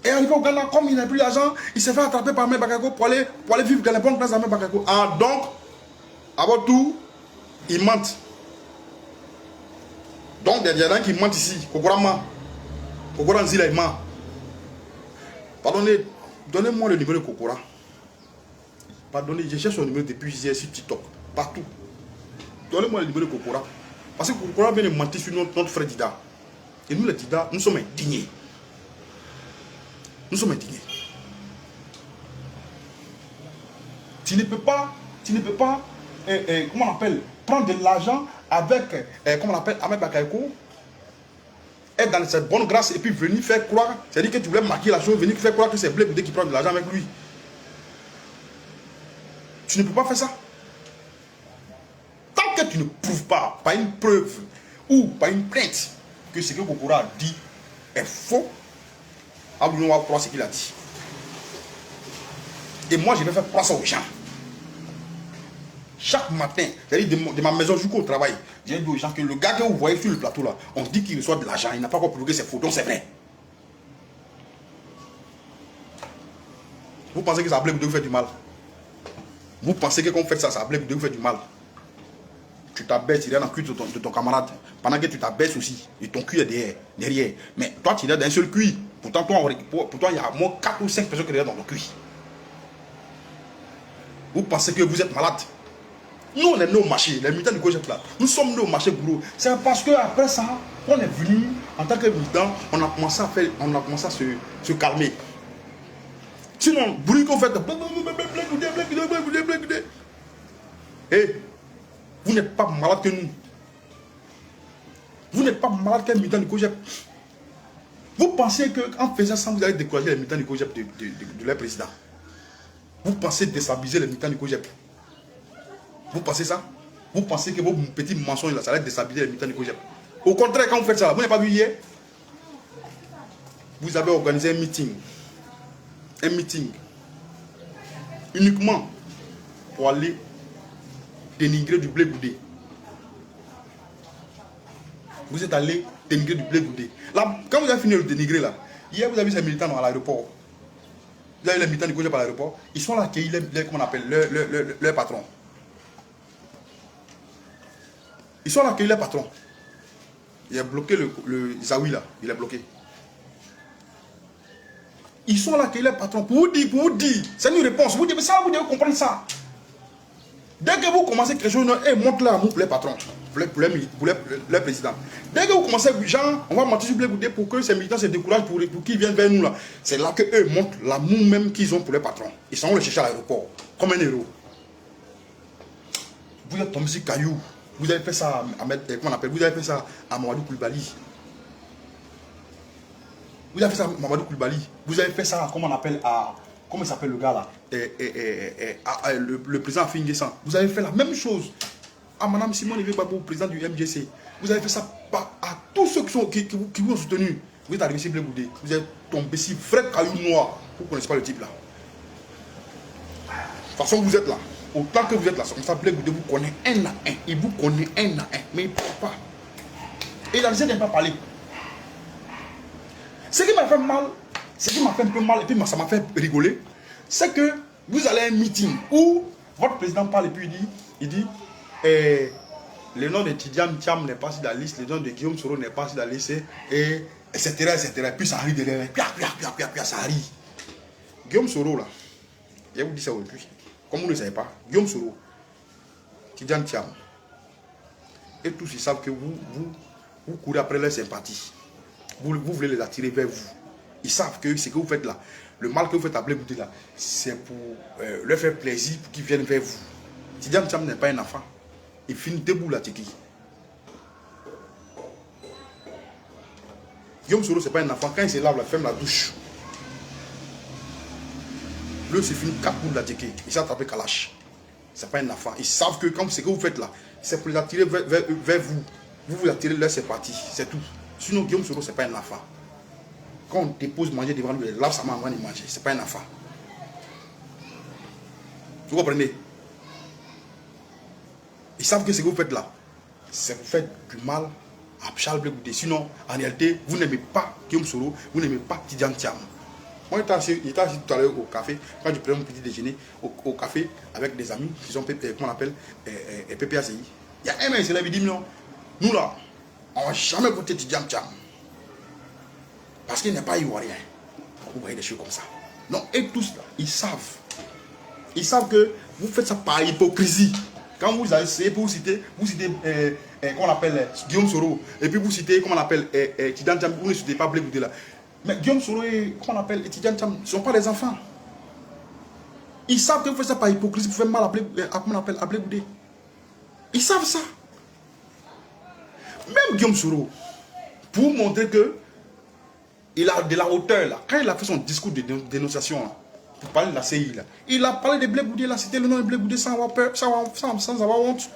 Et arrivé au Ghana, comme il n'a plus d'argent, il s'est fait attraper par Ahmed Bakayoko pour aller vivre dans les bonnes places d'Ahmed Bakayoko. Ah, donc, avant tout, ils mentent. Donc, il y en a qui mentent ici. Kokora Nzila, il ment. Pardonnez, donnez-moi le numéro de Kokora. Pardonnez, je cherche son numéro depuis hier sur TikTok, partout. Donnez-moi le numéro de Kokora. Parce que Kokora vient de mentir sur notre frère Dida. Et nous, les Tida, nous sommes indignés. Nous sommes indignés. Tu ne peux pas, comment on appelle, prendre de l'argent avec, comment on appelle, Ahmed Bakayoko, être dans cette bonne grâce et puis venir faire croire, c'est-à-dire que tu voulais marquer la chose, venir faire croire que c'est Blé Goudé qui prend de l'argent avec lui. Tu ne peux pas faire ça. Tant que tu ne prouves pas, par une preuve ou par une plainte, que ce que Kokora a dit est faux, Abdou va croire ce qu'il a dit. Et moi, je vais faire croire ça aux gens. Chaque matin, c'est-à-dire de ma maison jusqu'au travail, j'ai dit aux gens que le gars que vous voyez sur le plateau là, on dit qu'il reçoit de l'argent, il n'a pas encore prouvé que c'est faux, donc c'est vrai. Vous pensez que ça a Blé Goudé vous fait du mal? Vous pensez que quand vous faites ça, ça a Blé Goudé vous fait du mal? Tu t'abaisses, il est dans le cul de ton camarade. Pendant que tu t'abaisses aussi, et ton cul est derrière. Mais toi, tu es d'un seul cul. Pourtant, il y a au moins 4 ou 5 personnes qui sont dans ton cul. Vous pensez que vous êtes malade? Nous, on est nés au marché, les militants du COJEP là. Nous sommes nés au marché boulot. C'est parce qu'après ça, on est venu, en tant que militants, on a commencé à se calmer. Sinon, bruit qu'on fait, et vous n'êtes pas malade que nous. Vous n'êtes pas malade qu'un militant du COJEP. Vous pensez qu'en faisant ça, vous allez décourager les militants du COJEP de leur président. Vous pensez déstabiliser les militants du COJEP. Vous pensez ça? Vous pensez que vos petits mensonges là, ça va déstabiliser les militants du COJEP. Au contraire, quand vous faites ça, vous n'avez pas vu hier? Vous avez organisé un meeting. Un meeting. Uniquement pour aller dénigrer du Blé Goudé. Vous êtes allé dénigrer du Blé Goudé. Là, quand vous avez fini de dénigrer là, hier vous avez vu ces militants à l'aéroport. Vous avez les militants du COJEP à l'aéroport. Ils sont là accueillis, comment on appelle, leur patron. Ils sont là accueillis leur patron. Il a bloqué le Zawi là. Il est bloqué. Ils sont là accueillis leur patron. Pour vous dire. C'est une réponse. Vous dites, mais ça, vous devez comprendre ça. Dès que vous commencez quelque chose, montre leur amour pour les patrons, pour les présidents. Dès que vous commencez, genre, on va mentir sur Blé Goudé pour que ces militants se découragent, pour qu'ils viennent vers nous là. C'est là qu'eux montrent l'amour même qu'ils ont pour les patrons. Ils sont le chercher à l'aéroport, comme un héros. Vous êtes tombé sur Caillou. Vous avez fait ça à comment on appelle, vous avez fait ça à Mamadou Koulibaly. Vous avez fait ça à Mamadou Koulibaly. Vous avez fait ça à, comment on appelle, à... Comment il s'appelle le gars là? Le président Finguessan. Vous avez fait la même chose à Mme Simone Babou, président du MGC. Vous avez fait ça à tous ceux qui vous ont soutenu. Vous êtes arrivé sur Blé Goudé. Vous êtes tombé sur vrai caillou noir. Vous ne connaissez pas le type là. De toute façon, vous êtes là. Autant que vous êtes là, comme ça, Blé Goudé vous connaît un à un. Il vous connaît un à un. Mais il ne parle pas. Et il a déjà pas parlé. Ce qui m'a fait mal, ce qui m'a fait un peu mal, et puis ça m'a fait rigoler, c'est que vous allez à un meeting où votre président parle et puis il dit le nom de Tidiane Thiam n'est pas sur la liste, le nom de Guillaume Soro n'est pas sur la liste, et etc. Et puis ça arrive derrière, ça arrive. Guillaume Soro là, je vous dis ça aujourd'hui, comme vous ne le savez pas, Guillaume Soro, Tidiane Thiam, et tous ils savent que vous courez après leur sympathie. Vous voulez les attirer vers vous. Ils savent que ce que vous faites là, le mal que vous faites à Blé Goudé là, c'est pour leur faire plaisir, pour qu'ils viennent vers vous. Tidiane Thiam n'est pas un enfant. Il finit debout là, Tiki. Guillaume Soro, c'est pas un enfant. Quand il se lave, il ferme la douche. Lui, c'est fini 4 coups de la Tiki. Il s'est attrapé Kalash. C'est pas un enfant. Ils savent que comme ce que vous faites là, c'est pour les attirer vers vous. Vous attirez là, c'est parti. C'est tout. Sinon, Guillaume Soro, c'est pas un enfant. Quand on dépose manger devant lui, il lave sa main avant de manger. C'est pas un enfant. Vous comprenez? Ils savent que ce que vous faites là, c'est vous faites du mal à Charles Blé Goudé. Sinon, en réalité, vous n'aimez pas Guillaume Soro, vous n'aimez pas Tidiane Thiam. Moi, j'étais assis tout à l'heure au café, quand je prenais mon petit déjeuner, au café avec des amis qui sont, comment on appelle, PPACI. Il y a un mec qui se lève et dit non, nous là, on ne va jamais voter Tidiane Thiam. Parce qu'il n'est pas ivoirien. Vous voyez des choses comme ça. Non, et tous là, ils savent. Ils savent que vous faites ça par hypocrisie. Quand vous essayez pour citer, comment on appelle Guillaume Soro, et puis vous citez, comment on appelle Tidjane Thiam, vous ne citez pas Blé Goudé là. Mais Guillaume Soro et, comment on appelle Tidjane Thiam, ce ne sont pas des enfants. Ils savent que vous faites ça par hypocrisie, vous faites mal à Blé Goudé. Ils savent ça. Même Guillaume Soro, pour montrer que il a de la hauteur là, quand il a fait son discours de dénonciation là, pour parler de la CI là, il a parlé de Blé Goudé, il a cité le nom de Blé Goudé sans avoir peur, sans avoir honte.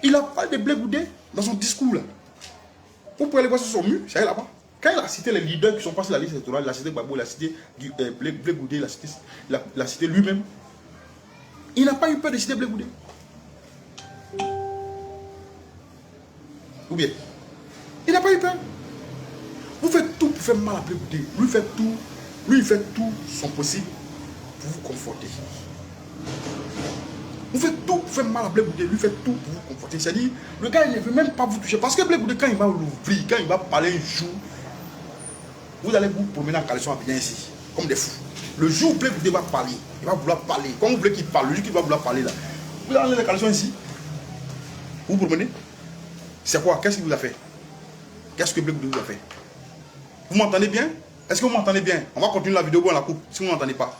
Il a parlé de Blé Goudé dans son discours là. Vous pouvez aller voir sur son mur, c'est là-bas. Quand il a cité les leaders qui sont passés sur la liste électorale, il a cité Gbagbo, il a cité Blé Goudé, il a cité lui-même. Il n'a pas eu peur de citer Blé Goudé. Ou bien, il n'a pas eu peur. Vous faites tout pour faire mal à Blé Goudé. Lui, il fait tout son possible pour vous conforter. Vous faites tout pour faire mal à Blé Goudé. Lui, il fait tout pour vous conforter. C'est-à-dire, le gars, il ne veut même pas vous toucher. Parce que Blé Goudé, quand il va l'ouvrir, quand il va parler un jour, vous allez vous promener en caleçon bien ici, comme des fous. Le jour où Blé Goudé va parler, il va vouloir parler. Quand vous voulez qu'il parle, le jour qu'il va vouloir parler là, vous allez les caleçons ici. Vous vous promenez. C'est quoi? Qu'est-ce qu'il vous a fait? Qu'est-ce que Blé Goudé vous a fait? Vous m'entendez bien? Est-ce que vous m'entendez bien? On va continuer la vidéo, on la coupe, si vous ne m'entendez pas.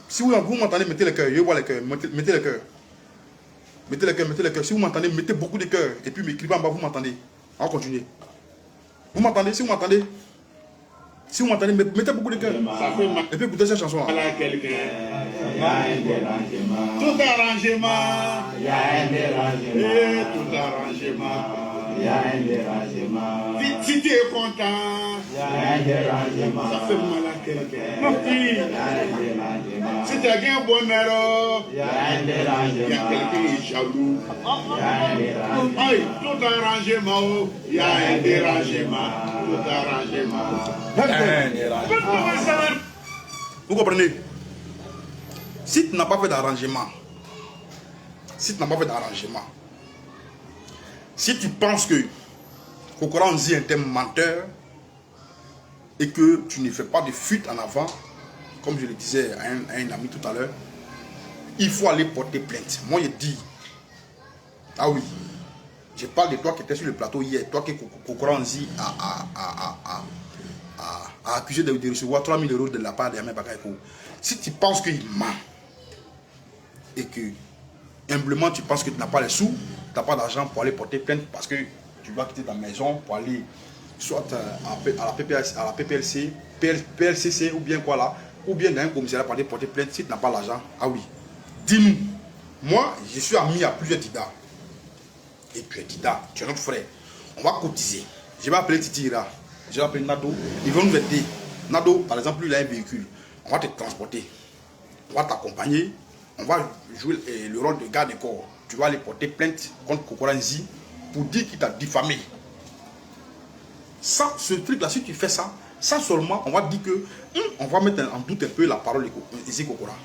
Si vous m'entendez, mettez le cœur. Je vois le cœur. Mettez le cœur. Mettez le cœur, mettez le cœur. Si vous m'entendez, mettez beaucoup de cœur. Et puis m'écrivez en bas, vous m'entendez. On va continuer. Vous m'entendez? Si vous m'entendez, mettez beaucoup de cœur. Et puis écoutez cette chanson. Tout arrangement. Tout arrangement. Si tu es content, ça fait mal à quelqu'un. Si tu as un bonheur, il y a quelqu'un qui est jaloux. Tout arrangement, il y a un dérangement. Tout arrangement. Vous comprenez? Si tu n'as pas fait d'arrangement, si tu penses que Kokora Nzi est un menteur et que tu ne fais pas de fuite en avant, comme je le disais à un ami tout à l'heure, il faut aller porter plainte. Moi, je dis, ah oui, je parle de toi qui étais sur le plateau hier, toi que Kokora Nzi a accusé de recevoir 3 000 € de la part d'Yamé Bakayoko. Si tu penses qu'il ment et que humblement tu penses que tu n'as pas les sous, tu n'as pas d'argent pour aller porter plainte parce que tu dois quitter ta maison pour aller soit à la PPLC, PLCC ou bien quoi là, ou bien dans un commissariat pour aller porter plainte si tu n'as pas l'argent. Ah oui, dis-nous. Moi, je suis ami à plusieurs Tida. Et puis Tida, tu es notre frère. On va cotiser. Je vais appeler Titira. Je vais appeler Nado. Ils vont nous aider. Nado, par exemple, lui, il a un véhicule. On va te transporter. On va t'accompagner. On va jouer le rôle de garde corps. Tu vas aller porter plainte contre Kokora Nzi pour dire qu'il t'a diffamé. Ça, ce truc-là, si tu fais ça, ça seulement, on va dire que on va mettre en doute un peu la parole de Nzi Kokora.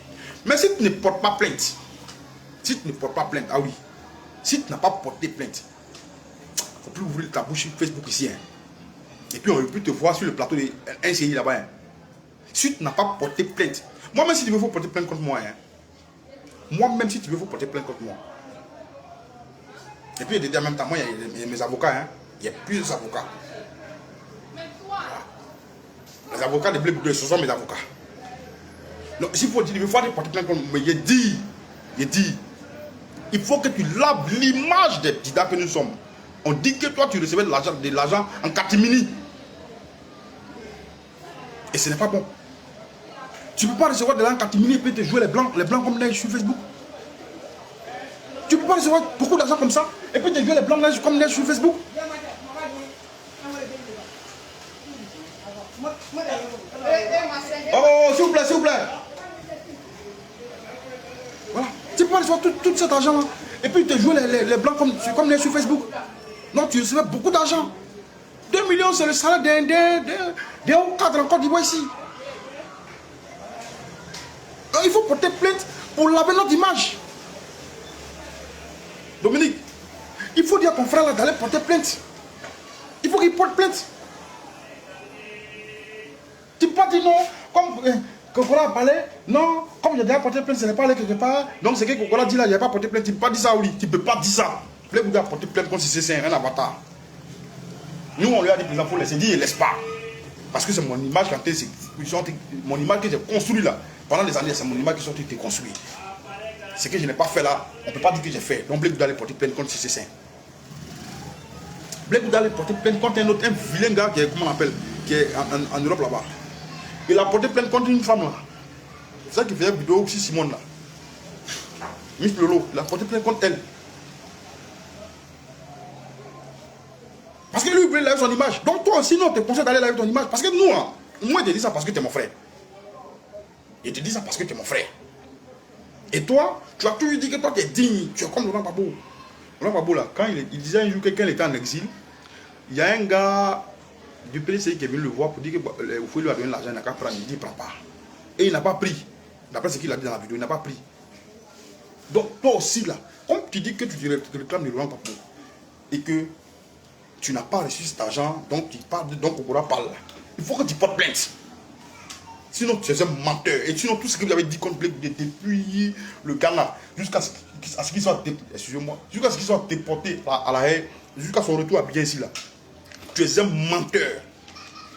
Mais si tu ne portes pas plainte, ah oui, si tu n'as pas porté plainte, il ne faut plus ouvrir ta bouche sur Facebook ici. Hein. Et puis on ne peut plus te voir sur le plateau de NCI là-bas. Hein. Si tu n'as pas porté plainte, moi-même si tu veux, faut porter plainte contre moi. Hein. Moi-même, si tu veux, il faut porter plainte contre moi. Et puis, en même temps, moi, il y a mes avocats. Hein. Il y a plusieurs avocats. Voilà. Les avocats de Blé Goudé, ce sont mes avocats. Donc, s'il faut dire, il faut aller porter plainte contre moi. Mais il dit, il faut que tu laves l'image des Tida que nous sommes. On dit que toi, tu recevais de l'argent en catimini. Et ce n'est pas bon. Tu ne peux pas recevoir de l'argent en catimini et puis te jouer les blancs comme neige sur Facebook. Tu ne peux pas recevoir beaucoup d'argent comme ça et puis te jouer les blancs comme neige sur Facebook. Oh, s'il vous plaît, s'il vous plaît. Voilà. Tu ne peux pas recevoir tout cet argent-là et puis te jouer les blancs comme neige sur Facebook. Non, tu recevais beaucoup d'argent. 2 millions, c'est le salaire d'un haut cadre en Côte d'Ivoire ici. Il faut porter plainte pour laver notre image. Dominique, il faut dire à ton frère là d'aller porter plainte. Il faut qu'il porte plainte. Tu ne peux pas dire non, comme Kokora a parlé, non, Comme j'ai déjà porté plainte, ce n'est pas allé quelque part. Donc c'est que Kokola dit là, il n'a pas porté plainte. Tu ne peux pas dire ça, oui. Tu ne peux pas dire ça. Black Bouddha a porté plainte contre c'est un avatar. Nous, on lui a dit, par exemple, il faut laisser dire, il ne laisse pas. Parce que c'est mon image quand mon image que j'ai construite là. Pendant des années, c'est mon image qui a été construite. Ce que je n'ai pas fait là, on ne peut pas dire que j'ai fait. Donc Black Bouddha a porté plainte contre c'est Black Bouddha a porté plainte contre un autre, un vilain gars qui est, comment on appelle, qui est en Europe là-bas. Il a porté plainte contre une femme là. C'est ça qui faisait une vidéo aussi, Simone là. Miss Lolo, il a porté plainte contre elle. Parce que lui, il voulait laver son image. Donc toi aussi, non, tu te conseilles d'aller laver ton image. Parce que nous, hein, moi, je te dis ça parce que tu es mon frère. Je te dis ça parce que tu es mon frère. Et toi, tu as toujours dit que toi, tu es digne. Tu es comme Laurent Gbagbo. Laurent Gbagbo, là, quand il disait un jour que quand il était en exil, il y a un gars du PDC qui est venu le voir pour dire que vous lui a donné l'argent, il n'a qu'à prendre. Il dit, il ne prend pas. Et il n'a pas pris. D'après ce qu'il a dit dans la vidéo, il n'a pas pris. Donc toi aussi, là, comme tu dis que tu te réclames de Laurent Gbagbo et que tu n'as pas reçu cet argent, donc tu parles, donc Kokora parle. Il faut que tu portes plainte. Sinon, tu es un menteur. Et sinon, tout ce que vous avez dit contre Black depuis le Ghana, jusqu'à ce qu'il soit, excusez-moi, jusqu'à ce qu'il soit déporté à la haie, jusqu'à son retour à bien ici, là, tu es un menteur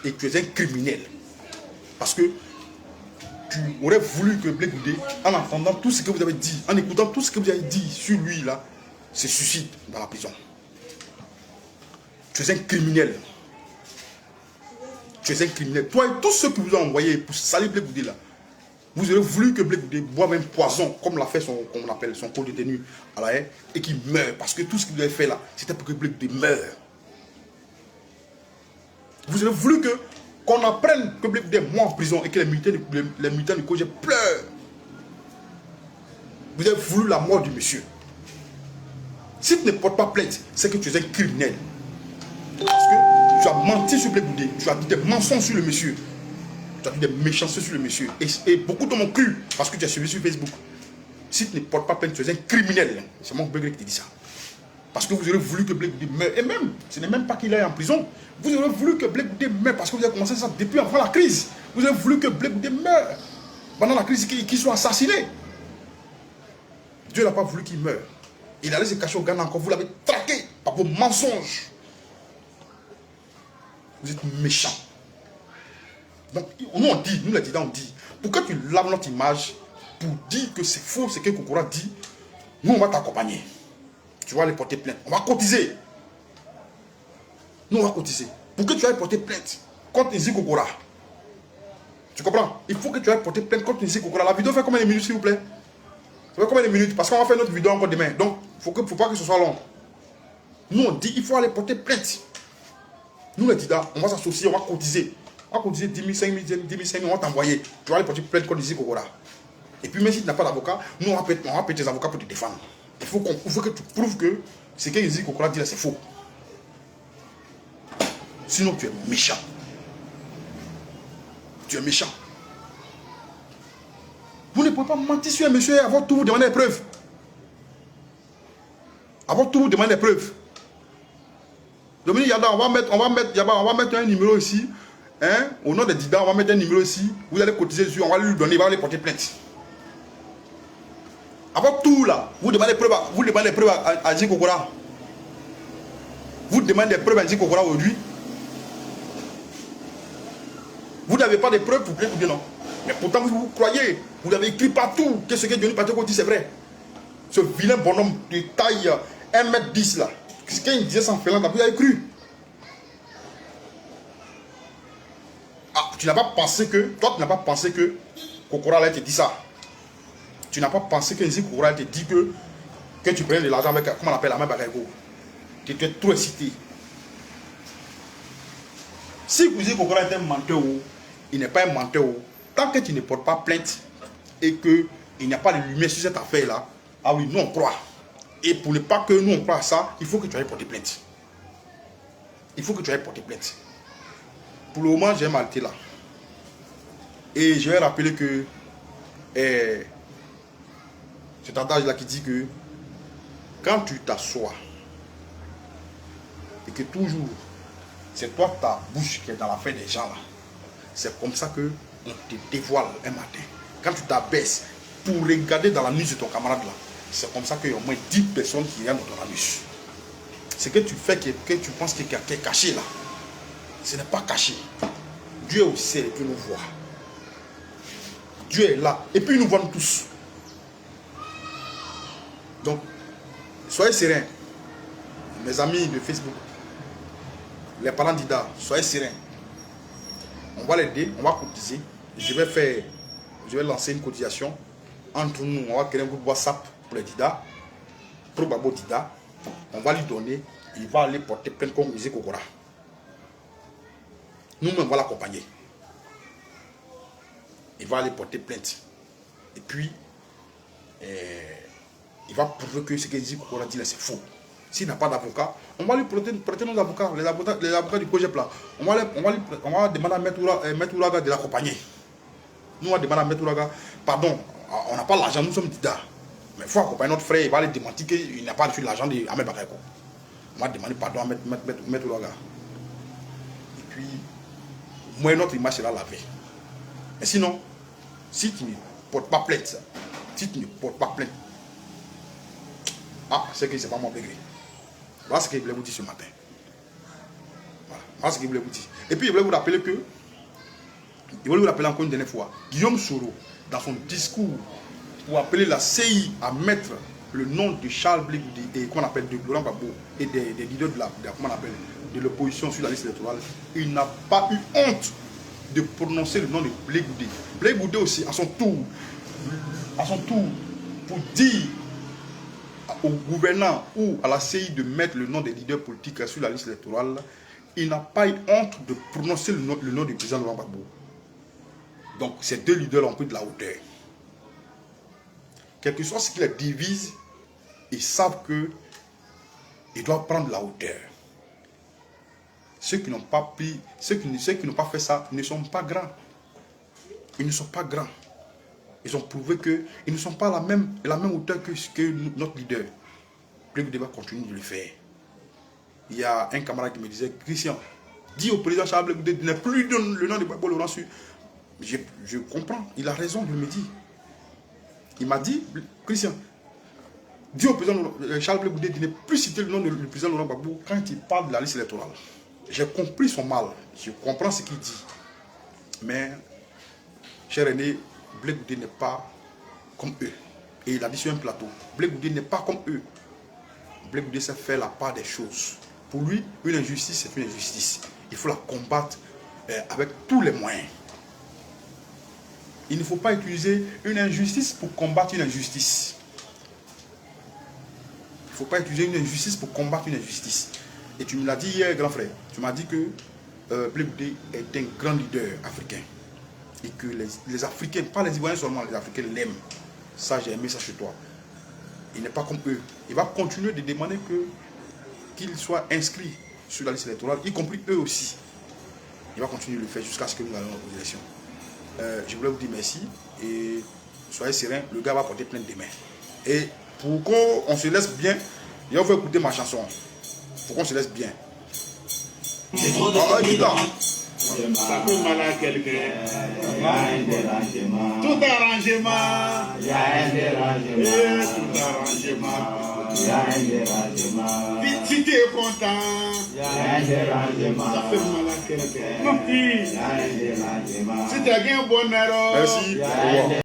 et tu es un criminel. Parce que tu aurais voulu que Black Goudé, en entendant tout ce que vous avez dit, en écoutant tout ce que vous avez dit sur lui, là, se suicide dans la prison. Tu es un criminel. Tu es un criminel. Toi et tous ceux qui vous ont envoyé pour salir Black Goudé là, vous aurez voulu que Black Goudé boive un poison, comme l'a fait son, comme on appelle, son co-détenu à la haie, et qu'il meure. Parce que tout ce que vous avez fait là, c'était pour que Black Goudé meure. Vous aurez voulu que qu'on apprenne que Black Goudé est mort en prison et que les militaires du COJER pleurent. Vous avez voulu la mort du monsieur. Si tu ne portes pas plainte, c'est que tu es un criminel. Parce que tu as menti sur Black Goudé, tu as dit des mensonges sur le monsieur, tu as dit des méchancetés sur le monsieur. Et beaucoup de m'ont cru parce que tu as suivi sur Facebook. Si tu ne portes pas plainte, tu es un criminel. C'est mon Black Goudé qui dit ça. Parce que vous aurez voulu que Black Goudé meure. Et même, ce n'est même pas qu'il aille en prison. Vous aurez voulu que Black Goudé meure parce que vous avez commencé ça depuis avant la crise. Vous avez voulu que Black Goudé meure pendant la crise, qu'il soit assassiné. Dieu n'a pas voulu qu'il meure. Il allait se cacher au Ghana encore. Vous l'avez traqué par vos mensonges. Vous êtes méchants. Donc, nous on dit, nous les disants on dit, pourquoi tu laves notre image pour dire que c'est faux ce que Kokora dit? Nous on va t'accompagner. Tu vas aller porter plainte. On va cotiser. Nous on va cotiser. Pour que tu ailles porter plainte contre Nzi Kokora. Tu comprends? Il faut que tu ailles porter plainte contre Nzi Kokora. La vidéo fait combien de minutes s'il vous plaît? Ça fait combien de minutes? Parce qu'on va faire notre vidéo encore demain. Donc, il ne faut pas que ce soit long. Nous on dit, il faut aller porter plainte. Nous les Dida, on va s'associer, on va cotiser. On va cotiser 10 000, 5 000, 10 000, 5 000, on va t'envoyer. Tu vas aller porter plainte contre Nzi Kokora. Et puis même si tu n'as pas d'avocat, nous on va payer tes avocats pour te défendre. Il faut que tu prouves que ce que Nzi Kokora dit là c'est faux. Sinon tu es méchant. Tu es méchant. Vous ne pouvez pas mentir sur un monsieur avant tout vous demander des preuves. Avant tout vous demander des preuves. Dominique Yada, on va mettre un numéro ici. Hein, au nom de Dida, on va mettre un numéro ici. Vous allez cotiser dessus, on va lui donner, il va aller porter plainte. Avant tout là, vous demandez des preuves à Nzi Kokora. Vous demandez des preuves à Nzi Kokora aujourd'hui. Vous n'avez pas de preuves pour bien ou bien non. Mais pourtant vous croyez, vous avez écrit partout que ce que Johnny Pacheco dit c'est vrai. Ce vilain bonhomme de taille 1m10 là. Ce qu'il disait sans Finlande, vous avez cru. Ah, tu n'as pas pensé que, toi tu n'as pas pensé que Kokora allait te dire ça. Tu n'as pas pensé que Nzi Kokora te dit que tu prenais de l'argent avec, comment on appelle, la main Bagaïgo. Tu étais trop excité. Si Nzi Kokora est un menteur, il n'est pas un menteur. Tant que tu ne portes pas plainte et qu'il n'y a pas de lumière sur cette affaire-là, ah oui, nous on croit. Et pour ne pas que nous on croit à ça, il faut que tu ailles porter plainte. Il faut que tu ailles porter plainte. Pour le moment, j'ai m'arrêter là. Et je vais rappeler que cet adage-là qui dit que quand tu t'assois et que toujours c'est toi ta bouche qui est dans l'affaire des gens là, c'est comme ça que on te dévoile un matin. Quand tu t'abaisses, pour regarder dans l'anus de ton camarade là. C'est comme ça qu'il y a au moins 10 personnes qui regardent dans ton anus. Ce que tu fais, que tu penses qu'il est caché là, ce n'est pas caché. Dieu est au ciel et puis nous voit. Dieu est là et puis nous voit nous tous. Donc, soyez sereins, mes amis de Facebook, les parents d'Ida, soyez sereins. On va l'aider, on va cotiser. Je vais lancer une cotisation entre nous. On va créer un groupe WhatsApp pour les Dida, pour Babo Dida. On va lui donner, il va aller porter plainte contre Isaac Kokora. Nous-mêmes, on va l'accompagner. Il va aller porter plainte. Et puis, il va prouver que ce que Isaac Kokora dit là, c'est faux. S'il n'a pas d'avocat, on va lui prêter nos avocats, les avocats du projet plan. On va demander à Maître Ouraga de l'accompagner. Nous, on va demander à Maître Ouraga, pardon, on n'a pas l'argent, nous sommes Dida. Mais il faut accompagner notre frère, il va aller démentir qu'il n'a pas reçu l'argent d'Ahmed Bakayoko. On va demander pardon à Maître Ouraga. Et puis, moi, notre image sera lavée. Mais sinon, si tu ne portes pas plainte, c'est que c'est pas mon degré. Voilà ce qu'il voulait vous dire ce matin. Voilà ce qu'il voulait vous dire. Et puis, il voulait vous rappeler que, il voulait vous rappeler encore une dernière fois, Guillaume Soro, dans son discours, pour appeler la CI à mettre le nom de Charles Blé Goudé et qu'on appelle de Laurent Gbagbo et des leaders de l'opposition sur la liste électorale, il n'a pas eu honte de prononcer le nom de Blé Goudé. Blé Goudé aussi, à son tour, pour dire au gouvernant ou à la CI de mettre le nom des leaders politiques sur la liste électorale, il n'a pas eu honte de prononcer le nom du président Laurent Gbagbo. Donc ces deux leaders ont pris de la hauteur. Quel que soit ce qui les divise, ils savent qu'ils doivent prendre de la hauteur. Ceux qui n'ont pas pris, ceux qui n'ont pas fait ça ne sont pas grands. Ils ne sont pas grands. Ils ont prouvé qu'ils ne sont pas à la même hauteur que notre leader. Le débat continue de le faire. Il y a un camarade qui me disait, Christian, dis au président Charles Blé de ne plus donner le nom de Gbagbo Laurent sur. Je comprends, il a raison de me dire. Il m'a dit, Christian, dis au président Charles Blé Goudé de ne plus citer le nom du président Laurent Gbagbo quand il parle de la liste électorale. J'ai compris son mal, je comprends ce qu'il dit. Mais, cher aîné, Blé Goudé n'est pas comme eux. Et il a dit sur un plateau, Blé Goudé n'est pas comme eux. Blé Goudé sait faire la part des choses. Pour lui, une injustice, c'est une injustice. Il faut la combattre avec tous les moyens. Il ne faut pas utiliser une injustice pour combattre une injustice. Il ne faut pas utiliser une injustice pour combattre une injustice. Et tu me l'as dit hier, grand frère. Tu m'as dit que Blé Goudé est un grand leader africain. Et que les Africains, pas les Ivoiriens seulement, les Africains l'aiment. Ça, j'ai aimé ça chez toi. Il n'est pas comme eux. Il va continuer de demander qu'ils soient inscrits sur la liste électorale, y compris eux aussi. Il va continuer de le faire jusqu'à ce que nous allons aux élections. Je voulais vous dire merci et soyez sereins, le gars va porter plainte demain. Et pour qu'on se laisse bien, il va écouter ma chanson. Pour qu'on se laisse bien. C'est trop de Ça peut mal à quelqu'un. Tout arrangement. Il y a un dérangement. Tout arrangement. Si tu es content. Il y a un dérangement. Ça fait mal à quelqu'un. Mon petit. Il y a un dérangement. Si tu as un bonheur. Merci. Au revoir.